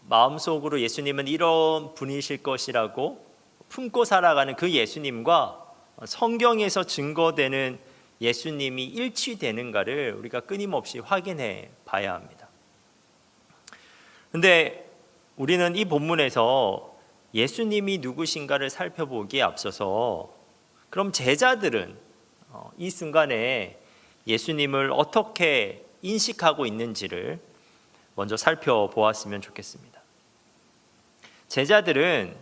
마음속으로 예수님은 이런 분이실 것이라고 품고 살아가는 그 예수님과 성경에서 증거되는 예수님이 일치되는가를 우리가 끊임없이 확인해 봐야 합니다. 그런데 우리는 이 본문에서 예수님이 누구신가를 살펴보기에 앞서서 그럼 제자들은 이 순간에 예수님을 어떻게 인식하고 있는지를 먼저 살펴보았으면 좋겠습니다. 제자들은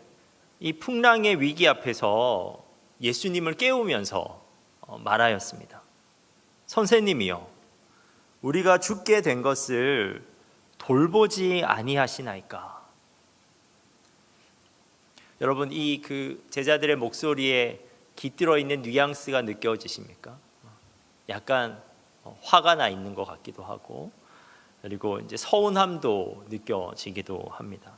이 풍랑의 위기 앞에서 예수님을 깨우면서 말하였습니다. 선생님이여, 우리가 죽게 된 것을 돌보지 아니하시나이까. 여러분, 이 그 제자들의 목소리에 깃들어 있는 뉘앙스가 느껴지십니까? 약간 화가 나 있는 것 같기도 하고, 그리고 이제 서운함도 느껴지기도 합니다.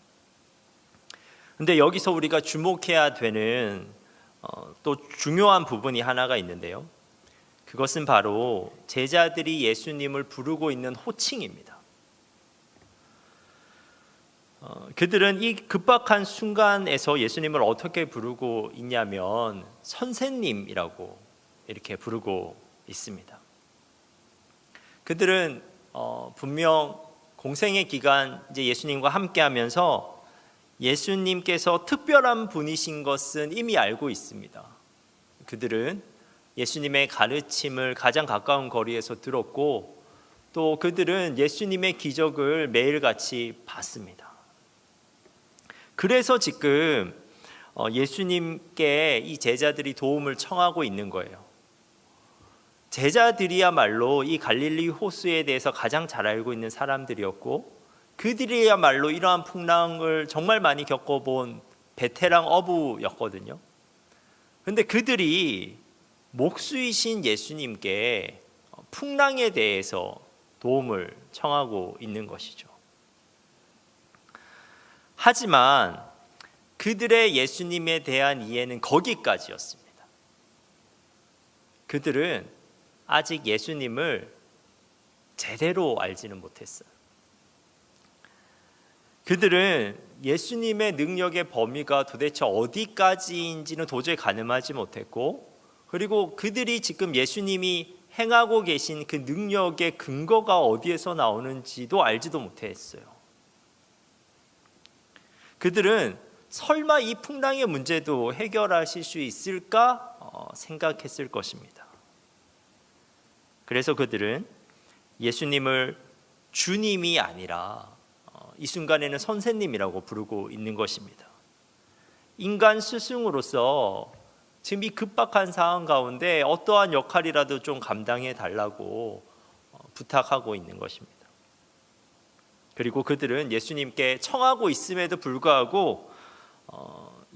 근데 여기서 우리가 주목해야 되는 또 중요한 부분이 하나가 있는데요. 그것은 바로 제자들이 예수님을 부르고 있는 호칭입니다. 그들은 이 급박한 순간에서 예수님을 어떻게 부르고 있냐면 선생님이라고 이렇게 부르고 있습니다. 그들은 분명 공생의 기간 이제 예수님과 함께하면서 예수님께서 특별한 분이신 것은 이미 알고 있습니다. 그들은 예수님의 가르침을 가장 가까운 거리에서 들었고 또 그들은 예수님의 기적을 매일같이 봤습니다. 그래서 지금 예수님께 이 제자들이 도움을 청하고 있는 거예요. 제자들이야말로 이 갈릴리 호수에 대해서 가장 잘 알고 있는 사람들이었고 그들이야말로 이러한 풍랑을 정말 많이 겪어본 베테랑 어부였거든요. 그런데 그들이 목수이신 예수님께 풍랑에 대해서 도움을 청하고 있는 것이죠. 하지만 그들의 예수님에 대한 이해는 거기까지였습니다. 그들은 아직 예수님을 제대로 알지는 못했어요. 그들은 예수님의 능력의 범위가 도대체 어디까지인지는 도저히 가늠하지 못했고, 그리고 그들이 지금 예수님이 행하고 계신 그 능력의 근거가 어디에서 나오는지도 알지도 못했어요. 그들은 설마 이 풍랑의 문제도 해결하실 수 있을까 생각했을 것입니다. 그래서 그들은 예수님을 주님이 아니라 이 순간에는 선생님이라고 부르고 있는 것입니다. 인간 스승으로서 지금 이 급박한 상황 가운데 어떠한 역할이라도 좀 감당해 달라고 부탁하고 있는 것입니다. 그리고 그들은 예수님께 청하고 있음에도 불구하고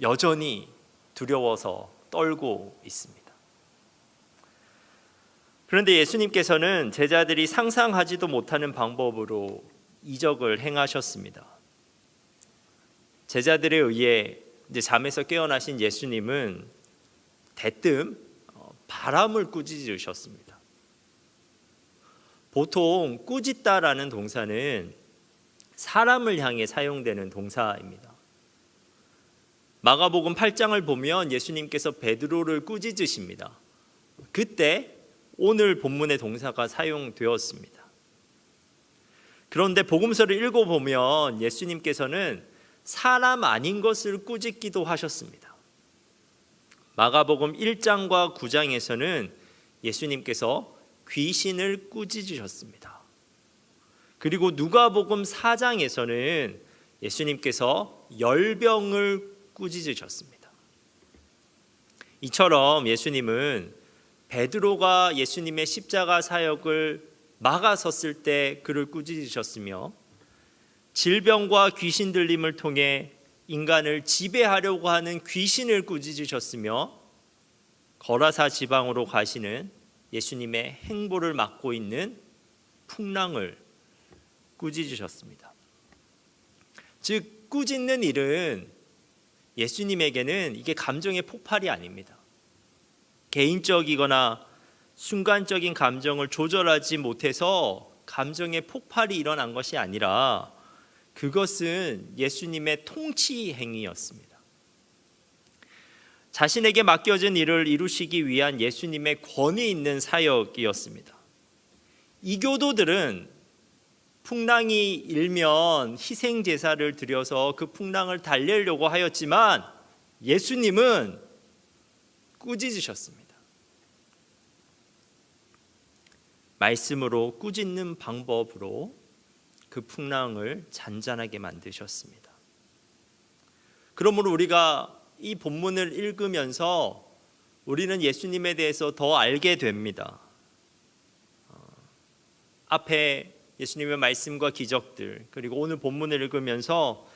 여전히 두려워서 떨고 있습니다. 그런데 예수님께서는 제자들이 상상하지도 못하는 방법으로 이적을 행하셨습니다. 제자들에 의해 이제 잠에서 깨어나신 예수님은 대뜸 바람을 꾸짖으셨습니다. 보통 꾸짖다라는 동사는 사람을 향해 사용되는 동사입니다. 마가복음 8장을 보면 예수님께서 베드로를 꾸짖으십니다. 그때 오늘 본문의 동사가 사용되었습니다. 그런데 복음서를 읽어보면 예수님께서는 사람 아닌 것을 꾸짖기도 하셨습니다. 마가복음 1장과 9장에서는 예수님께서 귀신을 꾸짖으셨습니다. 그리고 누가복음 4장에서는 예수님께서 열병을 꾸짖으셨습니다. 이처럼 예수님은 베드로가 예수님의 십자가 사역을 막아섰을 때 그를 꾸짖으셨으며, 질병과 귀신 들림을 통해 인간을 지배하려고 하는 귀신을 꾸짖으셨으며, 거라사 지방으로 가시는 예수님의 행보를 맡고 있는 풍랑을 꾸짖으셨습니다. 즉 꾸짖는 일은 예수님에게는 이게 감정의 폭발이 아닙니다. 개인적이거나 순간적인 감정을 조절하지 못해서 감정의 폭발이 일어난 것이 아니라 그것은 예수님의 통치 행위였습니다. 자신에게 맡겨진 일을 이루시기 위한 예수님의 권위 있는 사역이었습니다. 이교도들은 풍랑이 일면 희생 제사를 드려서 그 풍랑을 달래려고 하였지만 예수님은 꾸짖으셨습니다. 말씀으로 꾸짖는 방법으로 그 풍랑을 잔잔하게 만드셨습니다. 그러므로 우리가 이 본문을 읽으면서 우리는 예수님에 대해서 더 알게 됩니다. 앞에 예수님의 말씀과 기적들, 그리고 오늘 본문을 읽으면서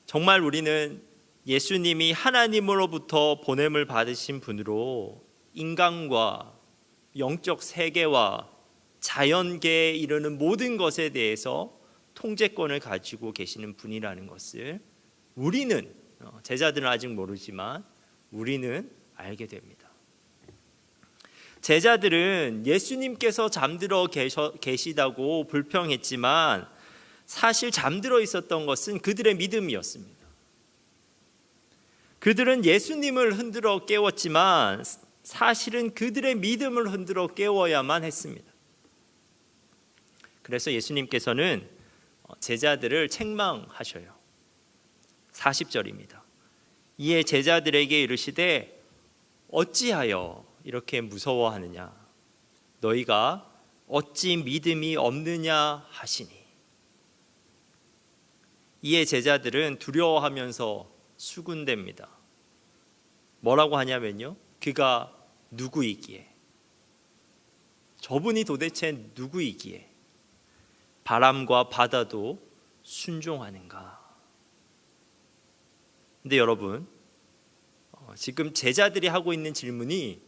정말 우리는 예수님이 하나님으로부터 보냄을 받으신 분으로 인간과 영적 세계와 자연계에 이르는 모든 것에 대해서 통제권을 가지고 계시는 분이라는 것을 우리는, 제자들은 아직 모르지만 우리는 알게 됩니다. 제자들은 예수님께서 잠들어 계시다고 불평했지만 사실 잠들어 있었던 것은 그들의 믿음이었습니다. 그들은 예수님을 흔들어 깨웠지만 사실은 그들의 믿음을 흔들어 깨워야만 했습니다. 그래서 예수님께서는 제자들을 책망하셔요. 40절입니다. 이에 제자들에게 이르시되 어찌하여 이렇게 무서워하느냐, 너희가 어찌 믿음이 없느냐 하시니. 이에 제자들은 두려워하면서 수군댑니다. 뭐라고 하냐면요, 그가 누구이기에, 저분이 도대체 누구이기에 바람과 바다도 순종하는가. 근데 여러분, 지금 제자들이 하고 있는 질문이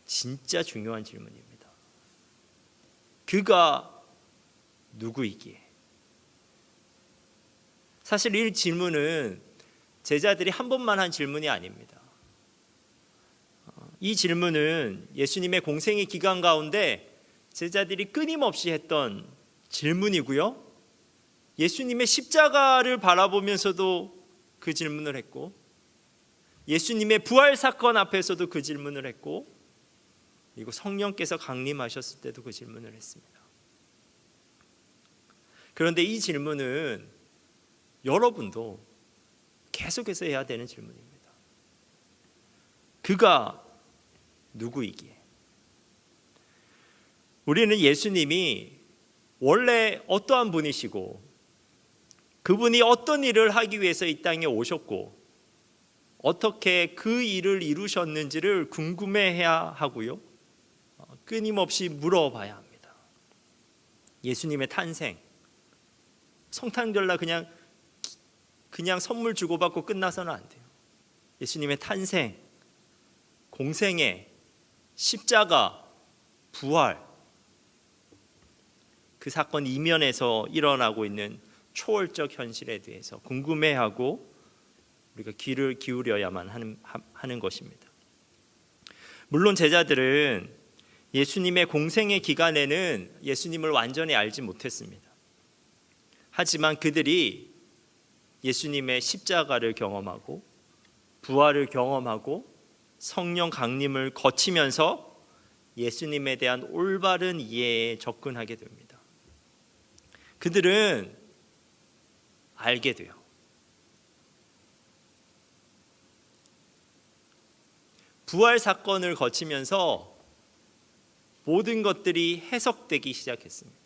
진짜 중요한 질문입니다. 그가 누구이기에. 사실 이 질문은 제자들이 한 번만 한 질문이 아닙니다. 이 질문은 예수님의 공생의 기간 가운데 제자들이 끊임없이 했던 질문이고요, 예수님의 십자가를 바라보면서도 그 질문을 했고, 예수님의 부활 사건 앞에서도 그 질문을 했고, 그리고 성령께서 강림하셨을 때도 그 질문을 했습니다. 그런데 이 질문은 여러분도 계속해서 해야 되는 질문입니다. 그가 누구이기에. 우리는 예수님이 원래 어떠한 분이시고 그분이 어떤 일을 하기 위해서 이 땅에 오셨고 어떻게 그 일을 이루셨는지를 궁금해해야 하고요. 끊임없이 물어봐야 합니다. 예수님의 탄생, 성탄절날 그냥 선물 주고받고 끝나서는 안 돼요. 예수님의 탄생, 공생애, 십자가, 부활, 그 사건 이면에서 일어나고 있는 초월적 현실에 대해서 궁금해하고 우리가 귀를 기울여야만 하는 것입니다. 물론 제자들은 예수님의 공생의 기간에는 예수님을 완전히 알지 못했습니다. 하지만 그들이 예수님의 십자가를 경험하고 부활을 경험하고 성령 강림을 거치면서 예수님에 대한 올바른 이해에 접근하게 됩니다. 그들은 알게 돼요. 부활 사건을 거치면서 모든 것들이 해석되기 시작했습니다.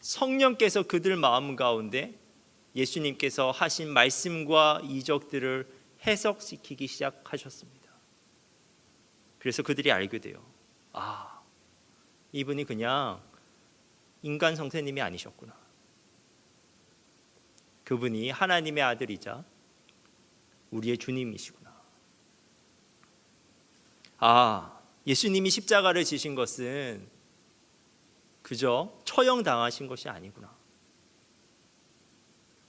성령께서 그들 마음 가운데 예수님께서 하신 말씀과 이적들을 해석시키기 시작하셨습니다. 그래서 그들이 알게 돼요. 아, 이분이 그냥 인간 성세님이 아니셨구나. 그분이 하나님의 아들이자 우리의 주님이시구나. 아, 예수님이 십자가를 지신 것은 그저 처형당하신 것이 아니구나.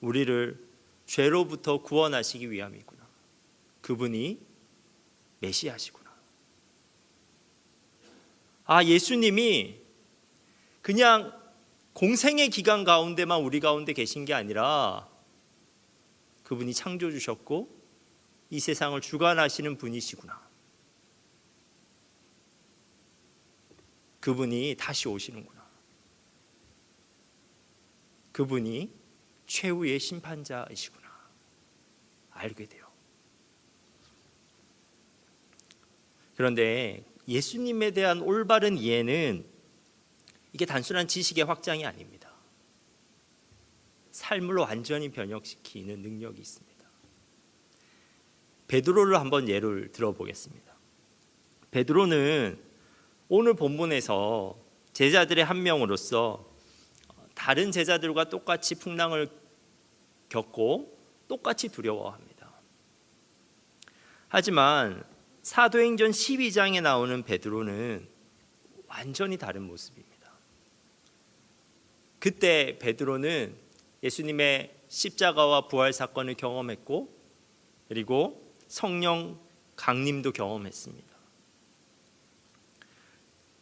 우리를 죄로부터 구원하시기 위함이구나. 그분이 메시아시구나. 아, 예수님이 그냥 공생의 기간 가운데만 우리 가운데 계신 게 아니라 그분이 창조주셨고 이 세상을 주관하시는 분이시구나. 그분이 다시 오시는구나. 그분이 최후의 심판자이시구나. 알게 돼요. 그런데 예수님에 대한 올바른 이해는 이게 단순한 지식의 확장이 아닙니다. 삶을 완전히 변혁시키는 능력이 있습니다. 베드로를 한번 예를 들어보겠습니다. 베드로는 오늘 본문에서 제자들의 한 명으로서 다른 제자들과 똑같이 풍랑을 겪고 똑같이 두려워합니다. 하지만 사도행전 12장에 나오는 베드로는 완전히 다른 모습입니다. 그때 베드로는 예수님의 십자가와 부활 사건을 경험했고 그리고 성령 강림도 경험했습니다.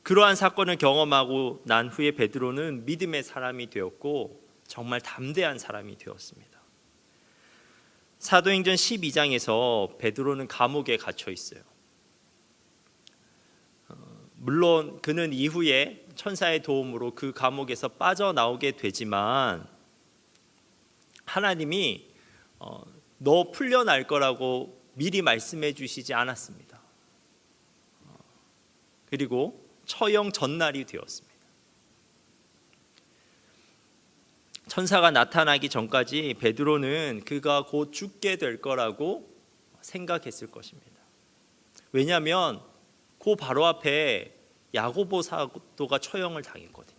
그러한 사건을 경험하고 난 후에 베드로는 믿음의 사람이 되었고 정말 담대한 사람이 되었습니다. 사도행전 12장에서 베드로는 감옥에 갇혀 있어요. 물론 그는 이후에 천사의 도움으로 그 감옥에서 빠져나오게 되지만 하나님이 너 풀려날 거라고 미리 말씀해 주시지 않았습니다. 그리고 처형 전날이 되었습니다. 천사가 나타나기 전까지 베드로는 그가 곧 죽게 될 거라고 생각했을 것입니다. 왜냐하면 그 바로 앞에 야고보 사도가 처형을 당했거든요.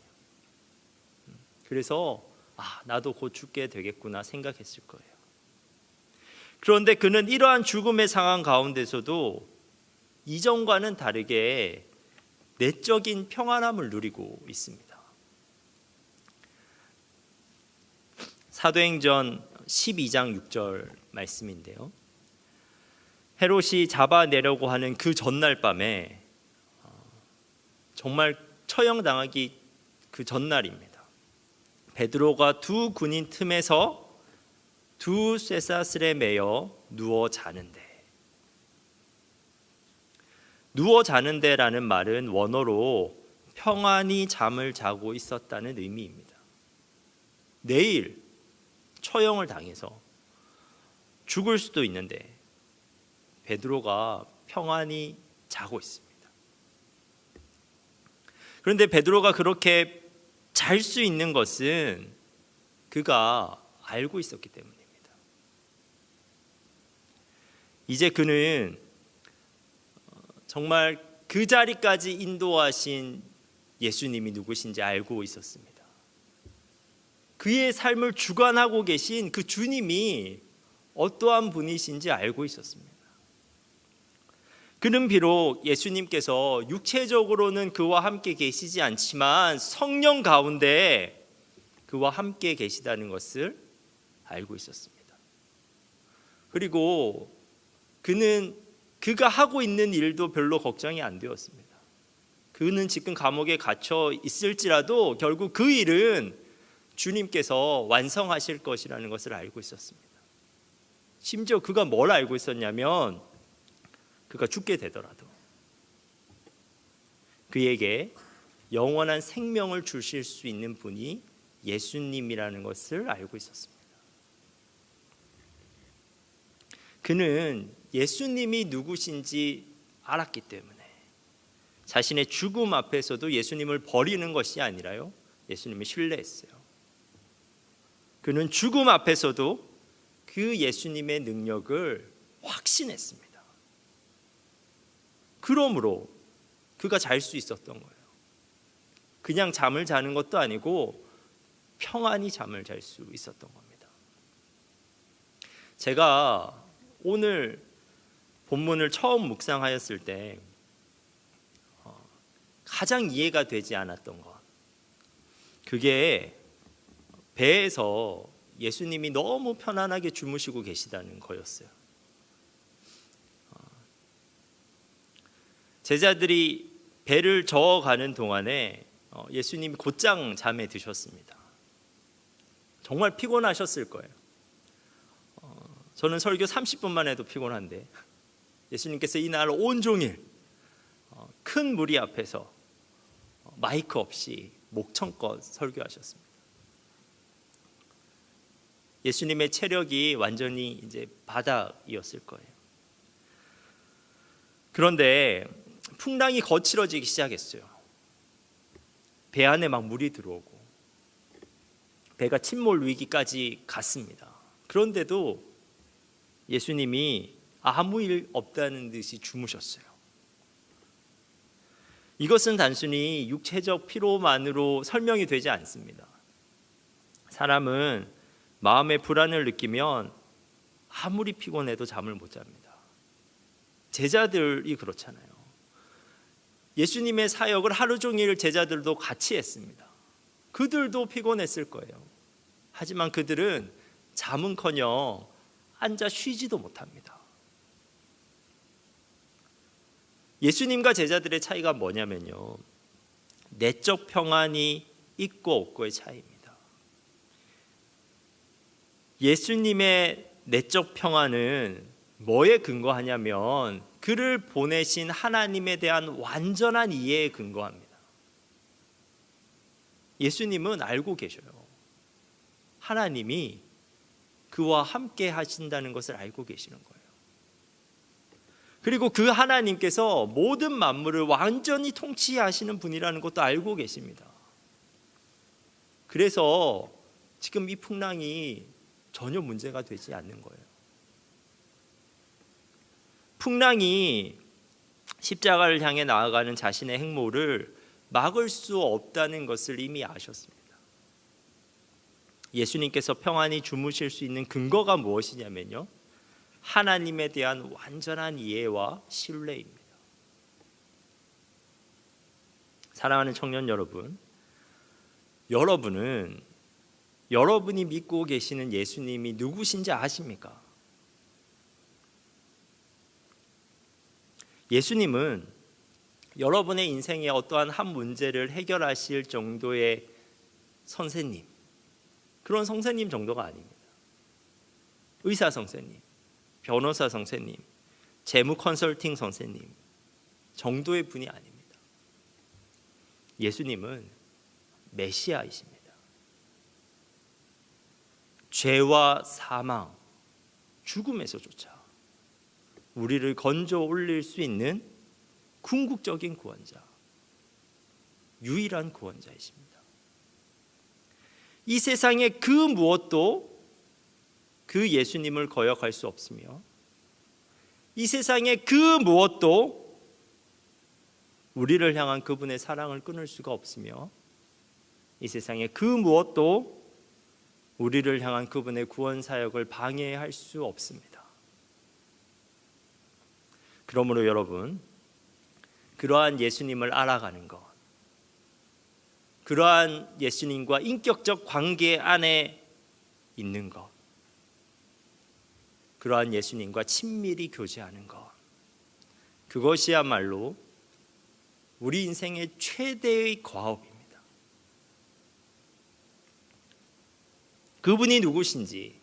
그래서 나도 곧 죽게 되겠구나 생각했을 거예요. 그런데 그는 이러한 죽음의 상황 가운데서도 이전과는 다르게 내적인 평안함을 누리고 있습니다. 사도행전 12장 6절 말씀인데요. 헤롯이 잡아내려고 하는 그 전날 밤에 정말 처형당하기 그 전날입니다. 베드로가 두 군인 틈에서 두 쇠사슬에 매여 누워 자는데, 누워 자는데라는 말은 원어로 평안히 잠을 자고 있었다는 의미입니다. 내일 처형을 당해서 죽을 수도 있는데 베드로가 평안히 자고 있습니다. 그런데 베드로가 그렇게 잘 수 있는 것은 그가 알고 있었기 때문입니다. 이제 그는 정말 그 자리까지 인도하신 예수님이 누구신지 알고 있었습니다. 그의 삶을 주관하고 계신 그 주님이 어떠한 분이신지 알고 있었습니다. 그는 비록 예수님께서 육체적으로는 그와 함께 계시지 않지만 성령 가운데 그와 함께 계시다는 것을 알고 있었습니다. 그리고 그는 그가 하고 있는 일도 별로 걱정이 안 되었습니다. 그는 지금 감옥에 갇혀 있을지라도 결국 그 일은 주님께서 완성하실 것이라는 것을 알고 있었습니다. 심지어 그가 뭘 알고 있었냐면 그가 죽게 되더라도 그에게 영원한 생명을 주실 수 있는 분이 예수님이라는 것을 알고 있었습니다. 그는 예수님이 누구신지 알았기 때문에 자신의 죽음 앞에서도 예수님을 버리는 것이 아니라요, 예수님을 신뢰했어요. 그는 죽음 앞에서도 그 예수님의 능력을 확신했습니다. 그러므로 그가 잘 수 있었던 거예요. 그냥 잠을 자는 것도 아니고 평안히 잠을 잘 수 있었던 겁니다. 제가 오늘 본문을 처음 묵상하였을 때 가장 이해가 되지 않았던 것, 그게 배에서 예수님이 너무 편안하게 주무시고 계시다는 거였어요. 제자들이 배를 저어가는 동안에 예수님이 곧장 잠에 드셨습니다. 정말 피곤하셨을 거예요. 저는 설교 30분만 해도 피곤한데 예수님께서 이날 온종일 큰 무리 앞에서 마이크 없이 목청껏 설교하셨습니다. 예수님의 체력이 완전히 이제 바닥이었을 거예요. 그런데 풍랑이 거칠어지기 시작했어요. 배 안에 막 물이 들어오고 배가 침몰 위기까지 갔습니다. 그런데도 예수님이 아무 일 없다는 듯이 주무셨어요. 이것은 단순히 육체적 피로만으로 설명이 되지 않습니다. 사람은 마음의 불안을 느끼면 아무리 피곤해도 잠을 못 잡니다. 제자들이 그렇잖아요. 예수님의 사역을 하루 종일 제자들도 같이 했습니다. 그들도 피곤했을 거예요. 하지만 그들은 잠은커녕 앉아 쉬지도 못합니다. 예수님과 제자들의 차이가 뭐냐면요, 내적 평안이 있고 없고의 차이입니다. 예수님의 내적 평안은 뭐에 근거하냐면 그를 보내신 하나님에 대한 완전한 이해에 근거합니다. 예수님은 알고 계셔요. 하나님이 그와 함께 하신다는 것을 알고 계시는 거예요. 그리고 그 하나님께서 모든 만물을 완전히 통치하시는 분이라는 것도 알고 계십니다. 그래서 지금 이 풍랑이 전혀 문제가 되지 않는 거예요. 풍랑이 십자가를 향해 나아가는 자신의 행보를 막을 수 없다는 것을 이미 아셨습니다. 예수님께서 평안히 주무실 수 있는 근거가 무엇이냐면요, 하나님에 대한 완전한 이해와 신뢰입니다. 사랑하는 청년 여러분, 여러분은 여러분이 믿고 계시는 예수님이 누구신지 아십니까? 예수님은 여러분의 인생의 어떠한 한 문제를 해결하실 정도의 선생님, 그런 선생님 정도가 아닙니다. 의사 선생님, 변호사 선생님, 재무 컨설팅 선생님 정도의 분이 아닙니다. 예수님은 메시아이십니다. 죄와 사망, 죽음에서조차 우리를 건져 올릴 수 있는 궁극적인 구원자, 유일한 구원자이십니다. 이 세상의 그 무엇도 그 예수님을 거역할 수 없으며 이 세상의 그 무엇도 우리를 향한 그분의 사랑을 끊을 수가 없으며 이 세상의 그 무엇도 우리를 향한 그분의 구원 사역을 방해할 수 없습니다. 그러므로 여러분, 그러한 예수님을 알아가는 것, 그러한 예수님과 인격적 관계 안에 있는 것, 그러한 예수님과 친밀히 교제하는 것, 그것이야말로 우리 인생의 최대의 과업입니다. 그분이 누구신지,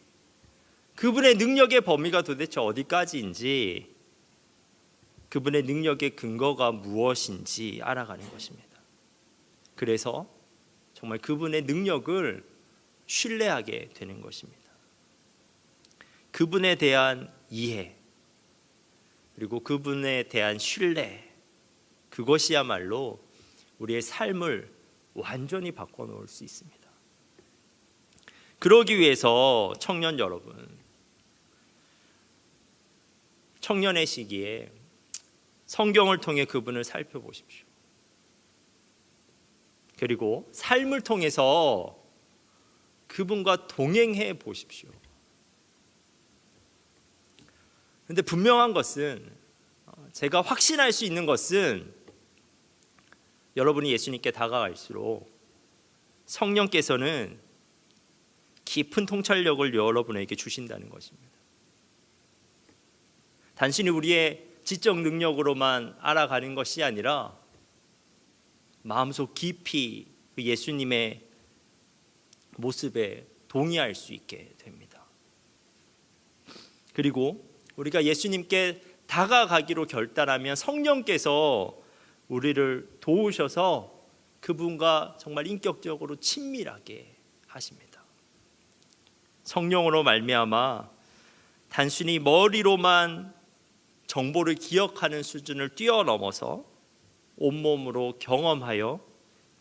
그분의 능력의 범위가 도대체 어디까지인지, 그분의 능력의 근거가 무엇인지 알아가는 것입니다. 그래서 정말 그분의 능력을 신뢰하게 되는 것입니다. 그분에 대한 이해, 그리고 그분에 대한 신뢰, 그것이야말로 우리의 삶을 완전히 바꿔놓을 수 있습니다. 그러기 위해서 청년 여러분, 청년의 시기에 성경을 통해 그분을 살펴보십시오. 그리고 삶을 통해서 그분과 동행해 보십시오. 그런데 분명한 것은, 제가 확신할 수 있는 것은 여러분이 예수님께 다가갈수록 성령께서는 깊은 통찰력을 여러분에게 주신다는 것입니다. 단순히 우리의 지적 능력으로만 알아가는 것이 아니라 마음속 깊이 그 예수님의 모습에 동의할 수 있게 됩니다. 그리고 우리가 예수님께 다가가기로 결단하면 성령께서 우리를 도우셔서 그분과 정말 인격적으로 친밀하게 하십니다. 성령으로 말미암아 단순히 머리로만 정보를 기억하는 수준을 뛰어넘어서 온몸으로 경험하여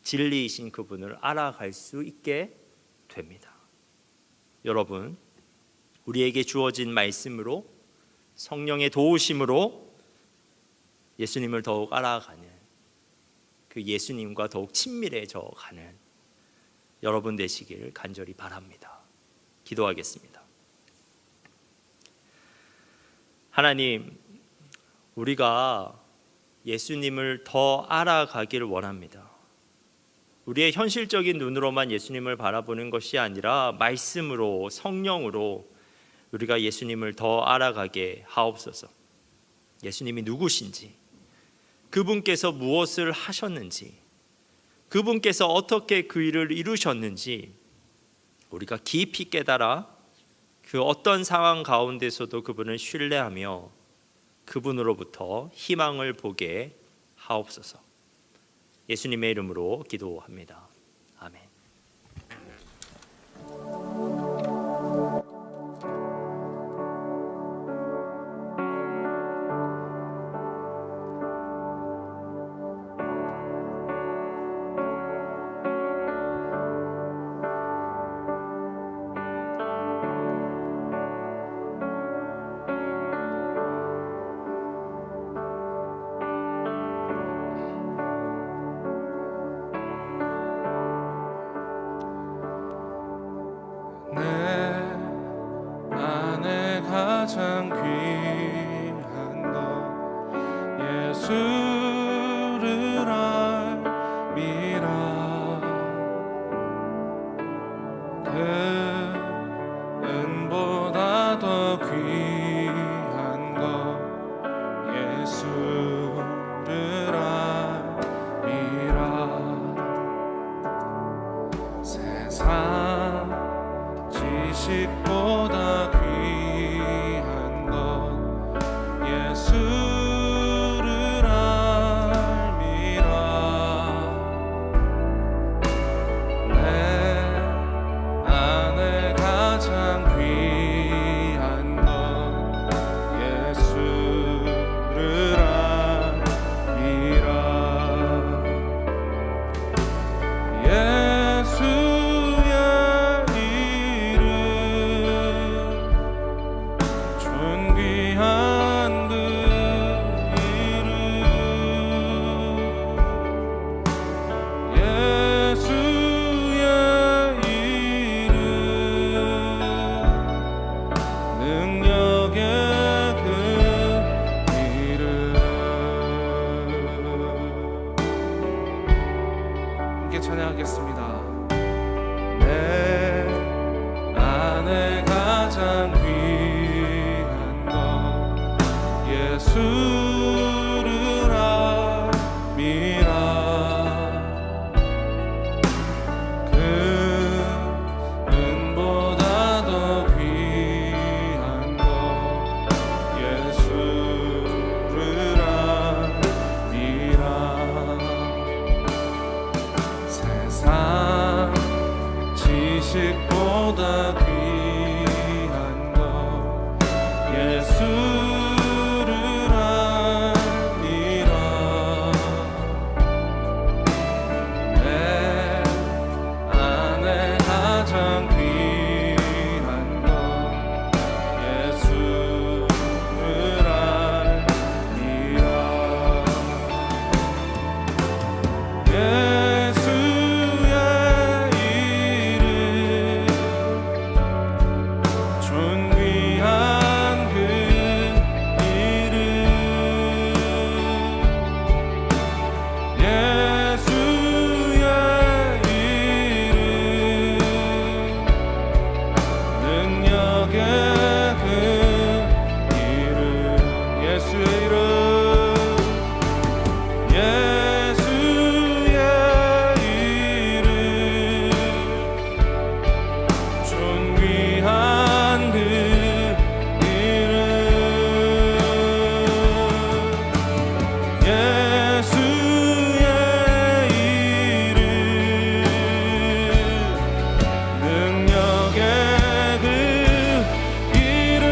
진리이신 그분을 알아갈 수 있게 됩니다. 여러분, 우리에게 주어진 말씀으로, 성령의 도우심으로 예수님을 더욱 알아가는, 그 예수님과 더욱 친밀해져 가는 여러분 되시길 간절히 바랍니다. 기도하겠습니다. 하나님, 우리가 예수님을 더 알아가기를 원합니다. 우리의 현실적인 눈으로만 예수님을 바라보는 것이 아니라 말씀으로, 성령으로 우리가 예수님을 더 알아가게 하옵소서. 예수님이 누구신지, 그분께서 무엇을 하셨는지, 그분께서 어떻게 그 일을 이루셨는지 우리가 깊이 깨달아 그 어떤 상황 가운데서도 그분을 신뢰하며 그분으로부터 희망을 보게 하옵소서. 예수님의 이름으로 기도합니다. 아멘. 내 안에 가장 귀한 것 예수를 알미라. 그 은보다 더 귀한 것 예수를 알미라. 세상 지식보다 귀한 것 예수를 알미라. 내 안에 가장 귀한 것 예수를 알미라. 함께 찬양하겠습니다. 내 안에 가장 귀한 것 예수를 알미라. 그 은보다 더 귀한 것 예수를 알미라. 세상 지식보다 귀한 것 예수를 알미라. 내 안에 가장 귀한 것 예수를 알미라. 예수의 이름 존귀한 그 이름 예수의 이름 능력의 그 이름 예수의 이름 예수의 이름 존귀한 그 이름 예수의 이름 능력의 그 이름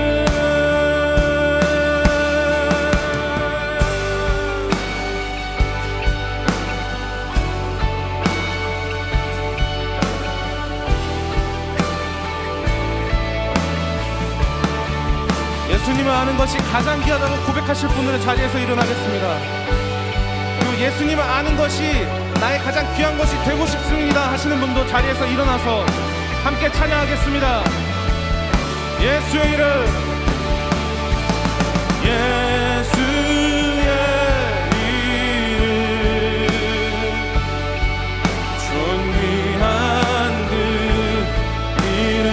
예수님을 아는 것이 가장 귀하다고 고백하실 분들은 자리에서 일어나겠습니다. 그리고 예수님을 아는 것이 나의 가장 귀한 것이 되고 싶습니다 하시는 분도 자리에서 일어나서 함께 찬양하겠습니다. 예수의 이름 예수의 이름 존귀한 그 이름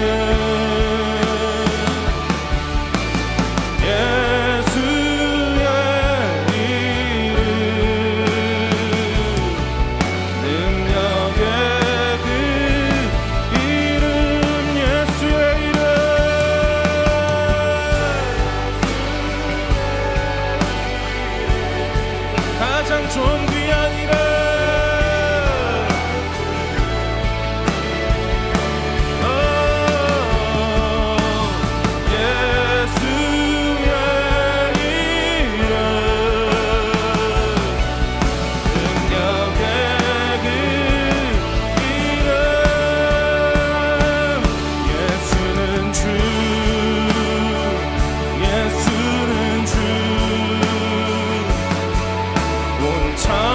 예수의 이름 능력의 그 이름 예수의 이름 가장 존귀한 이름 예수의 이름 능력의 그 이름 예수는 주 예수는 주 온 참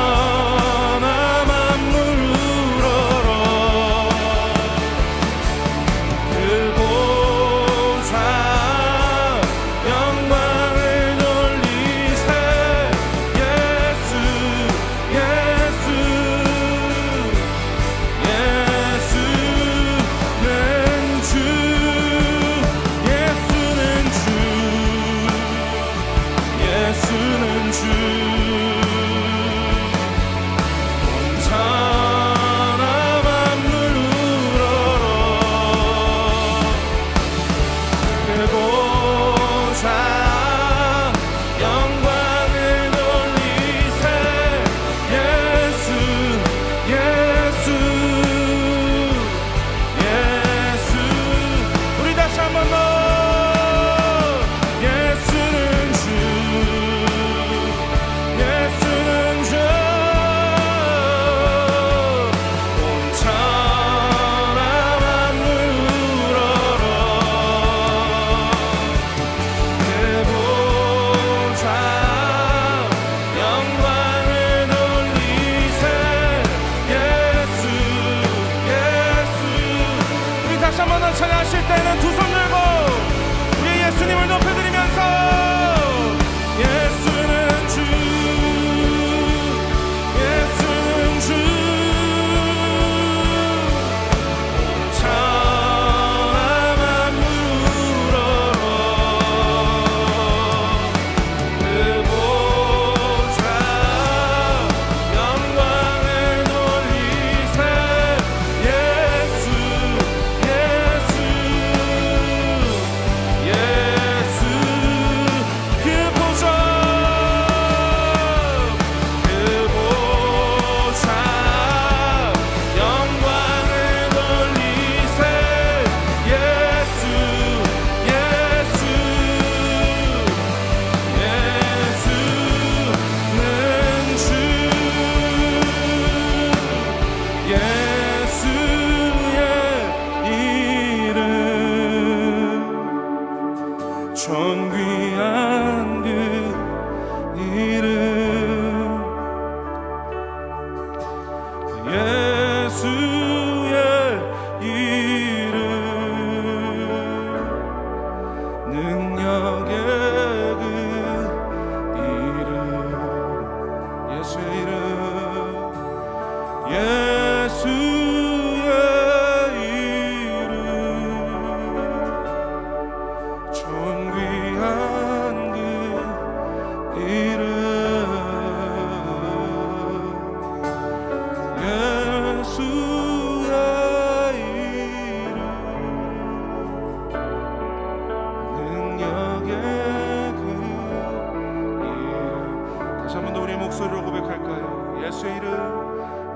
예수의 이름,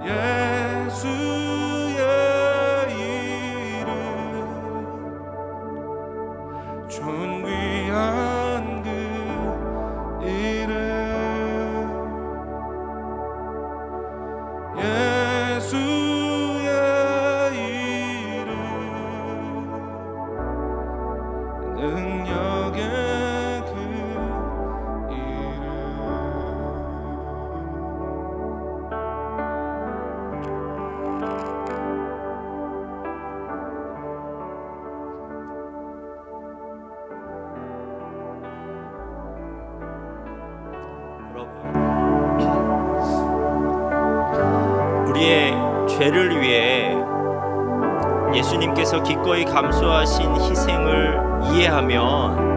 예수의 이름, 존귀한 그 이름, 예수의 이름, 능력의 그 이름. 여러분, 우리의 죄를 위해 예수님께서 기꺼이 감수하신 희생을 이해하면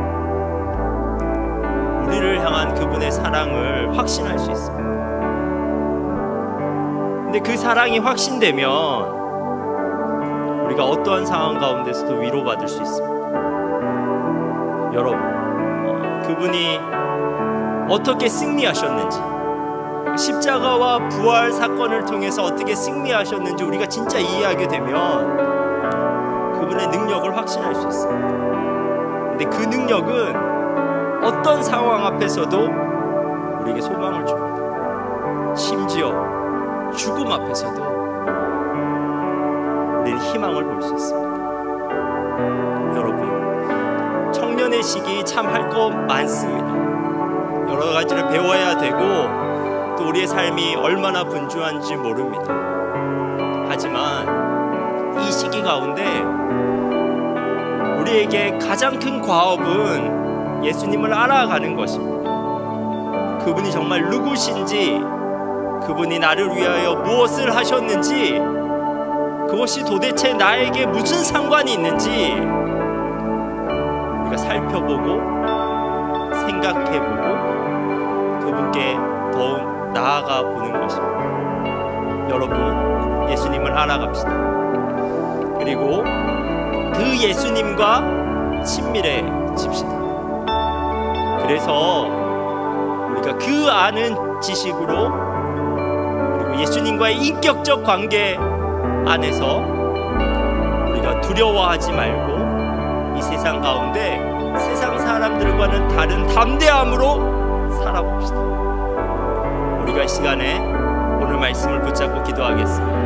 우리를 향한 그분의 사랑을 확신할 수 있습니다. 근데 그 사랑이 확신되면 우리가 어떠한 상황 가운데서도 위로받을 수 있습니다. 여러분, 그분이 어떻게 승리하셨는지, 십자가와 부활 사건을 통해서 어떻게 승리하셨는지 우리가 진짜 이해하게 되면 그분의 능력을 확신할 수 있습니다. 근데 그 능력은 어떤 상황 앞에서도 우리에게 소망을 줍니다. 심지어 죽음 앞에서도 우리는 희망을 볼 수 있습니다. 여러분, 청년의 시기 참 할 것 많습니다. 여러 가지를 배워야 되고 또 우리의 삶이 얼마나 분주한지 모릅니다. 하지만 이 시기 가운데 우리에게 가장 큰 과업은 예수님을 알아가는 것입니다. 그분이 정말 누구신지, 그분이 나를 위하여 무엇을 하셨는지, 그것이 도대체 나에게 무슨 상관이 있는지 우리가 살펴보고 생각해보고 그분께 더욱 나아가 보는 것입니다. 여러분, 예수님을 알아갑시다. 그리고 그 예수님과 친밀해집시다. 그래서 우리가 그 아는 지식으로 그리고 예수님과의 인격적 관계 안에서 우리가 두려워하지 말고 이 세상 가운데 세상 사람들과는 다른 담대함으로 살아봅시다. 우리가 이 시간에 오늘 말씀을 붙잡고 기도하겠습니다.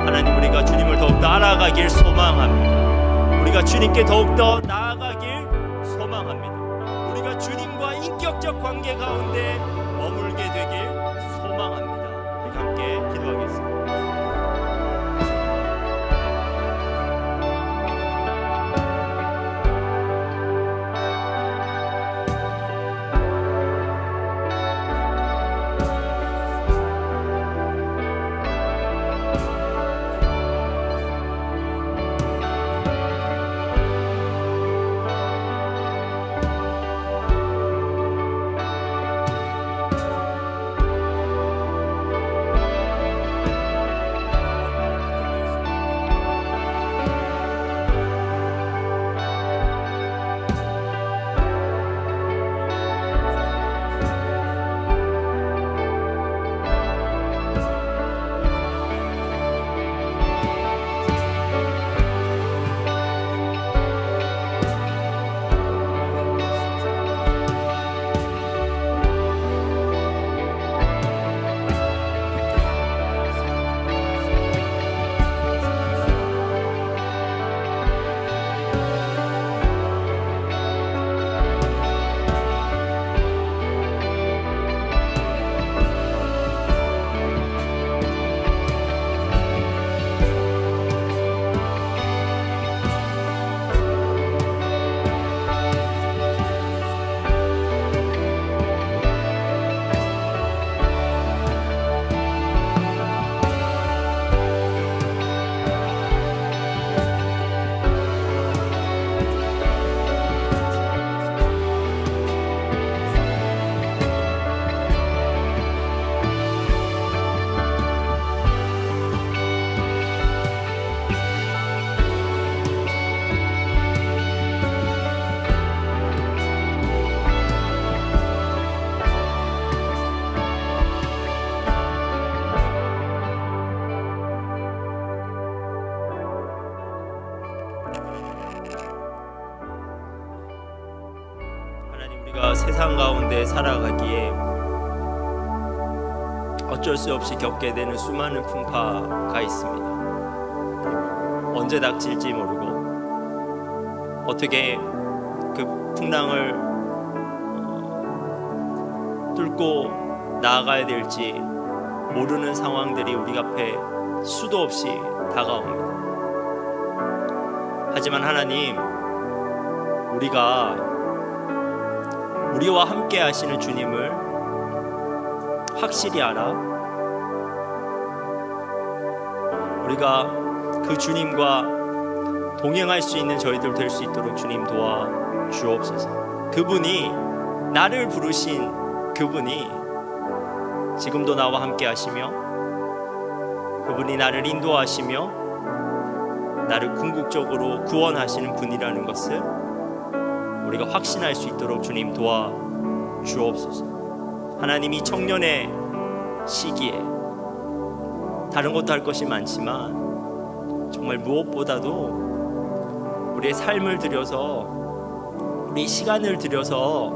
하나님, 우리가 주님을 더욱더 알아가길 소망합니다. 우리가 주님께 더욱더 나아가길 소망합니다. 우리가 주님과 인격적 관계 가운데 머물게 되길 소망합니다. 우리 함께 기도하겠습니다. 우리가 세상 가운데 살아가기에 어쩔 수 없이 겪게 되는 수많은 풍파가 있습니다. 언제 닥칠지 모르고 어떻게 그 풍랑을 뚫고 나아가야 될지 모르는 상황들이 우리 앞에 수도 없이 다가옵니다. 하지만 하나님, 우리와 함께 하시는 주님을 확실히 알아 우리가 그 주님과 동행할 수 있는 저희들 될 수 있도록 주님 도와 주옵소서. 그분이 나를 부르신 그분이 지금도 나와 함께 하시며 그분이 나를 인도하시며 나를 궁극적으로 구원하시는 분이라는 것을 우리가 확신할 수 있도록 주님 도와 주옵소서. 하나님이 청년의 시기에 다른 것도 할 것이 많지만 정말 무엇보다도 우리의 삶을 들여서 우리 시간을 들여서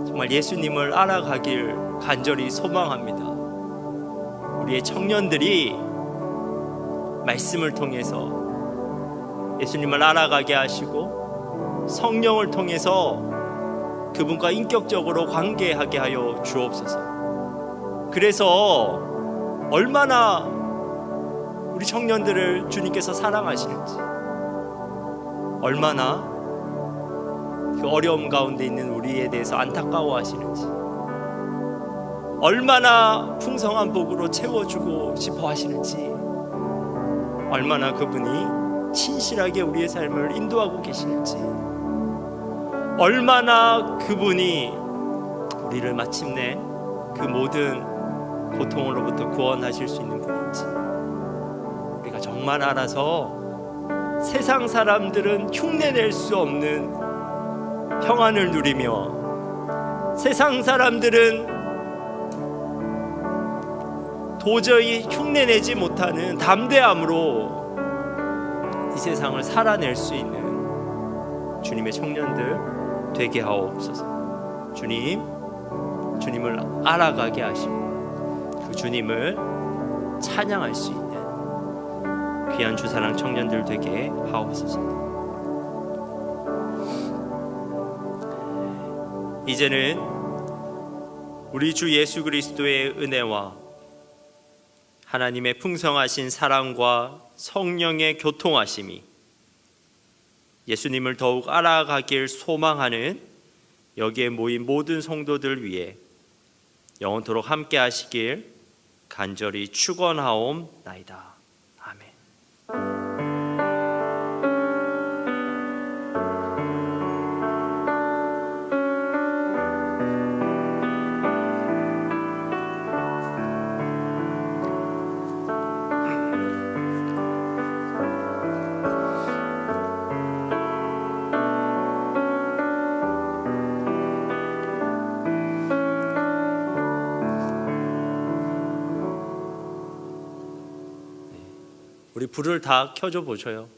정말 예수님을 알아가길 간절히 소망합니다. 우리의 청년들이 말씀을 통해서 예수님을 알아가게 하시고 성령을 통해서 그분과 인격적으로 관계하게 하여 주옵소서. 그래서 얼마나 우리 청년들을 주님께서 사랑하시는지, 얼마나 그 어려움 가운데 있는 우리에 대해서 안타까워하시는지, 얼마나 풍성한 복으로 채워주고 싶어 하시는지, 얼마나 그분이 신실하게 우리의 삶을 인도하고 계시는지, 얼마나 그분이 우리를 마침내 그 모든 고통으로부터 구원하실 수 있는 분인지 우리가 정말 알아서 세상 사람들은 흉내낼 수 없는 평안을 누리며 세상 사람들은 도저히 흉내내지 못하는 담대함으로 이 세상을 살아낼 수 있는 주님의 청년들 되게 하옵소서. 주님을 알아가게 하시고 그 주님을 찬양할 수 있는 귀한 주사랑 청년들 되게 하옵소서. 이제는 우리 주 예수 그리스도의 은혜와 하나님의 풍성하신 사랑과 성령의 교통하심이 예수님을 더욱 알아가길 소망하는 여기에 모인 모든 성도들 위해 영원토록 함께 하시길 간절히 축원하옵나이다. 아멘. 우리 불을 다 켜줘 보셔요.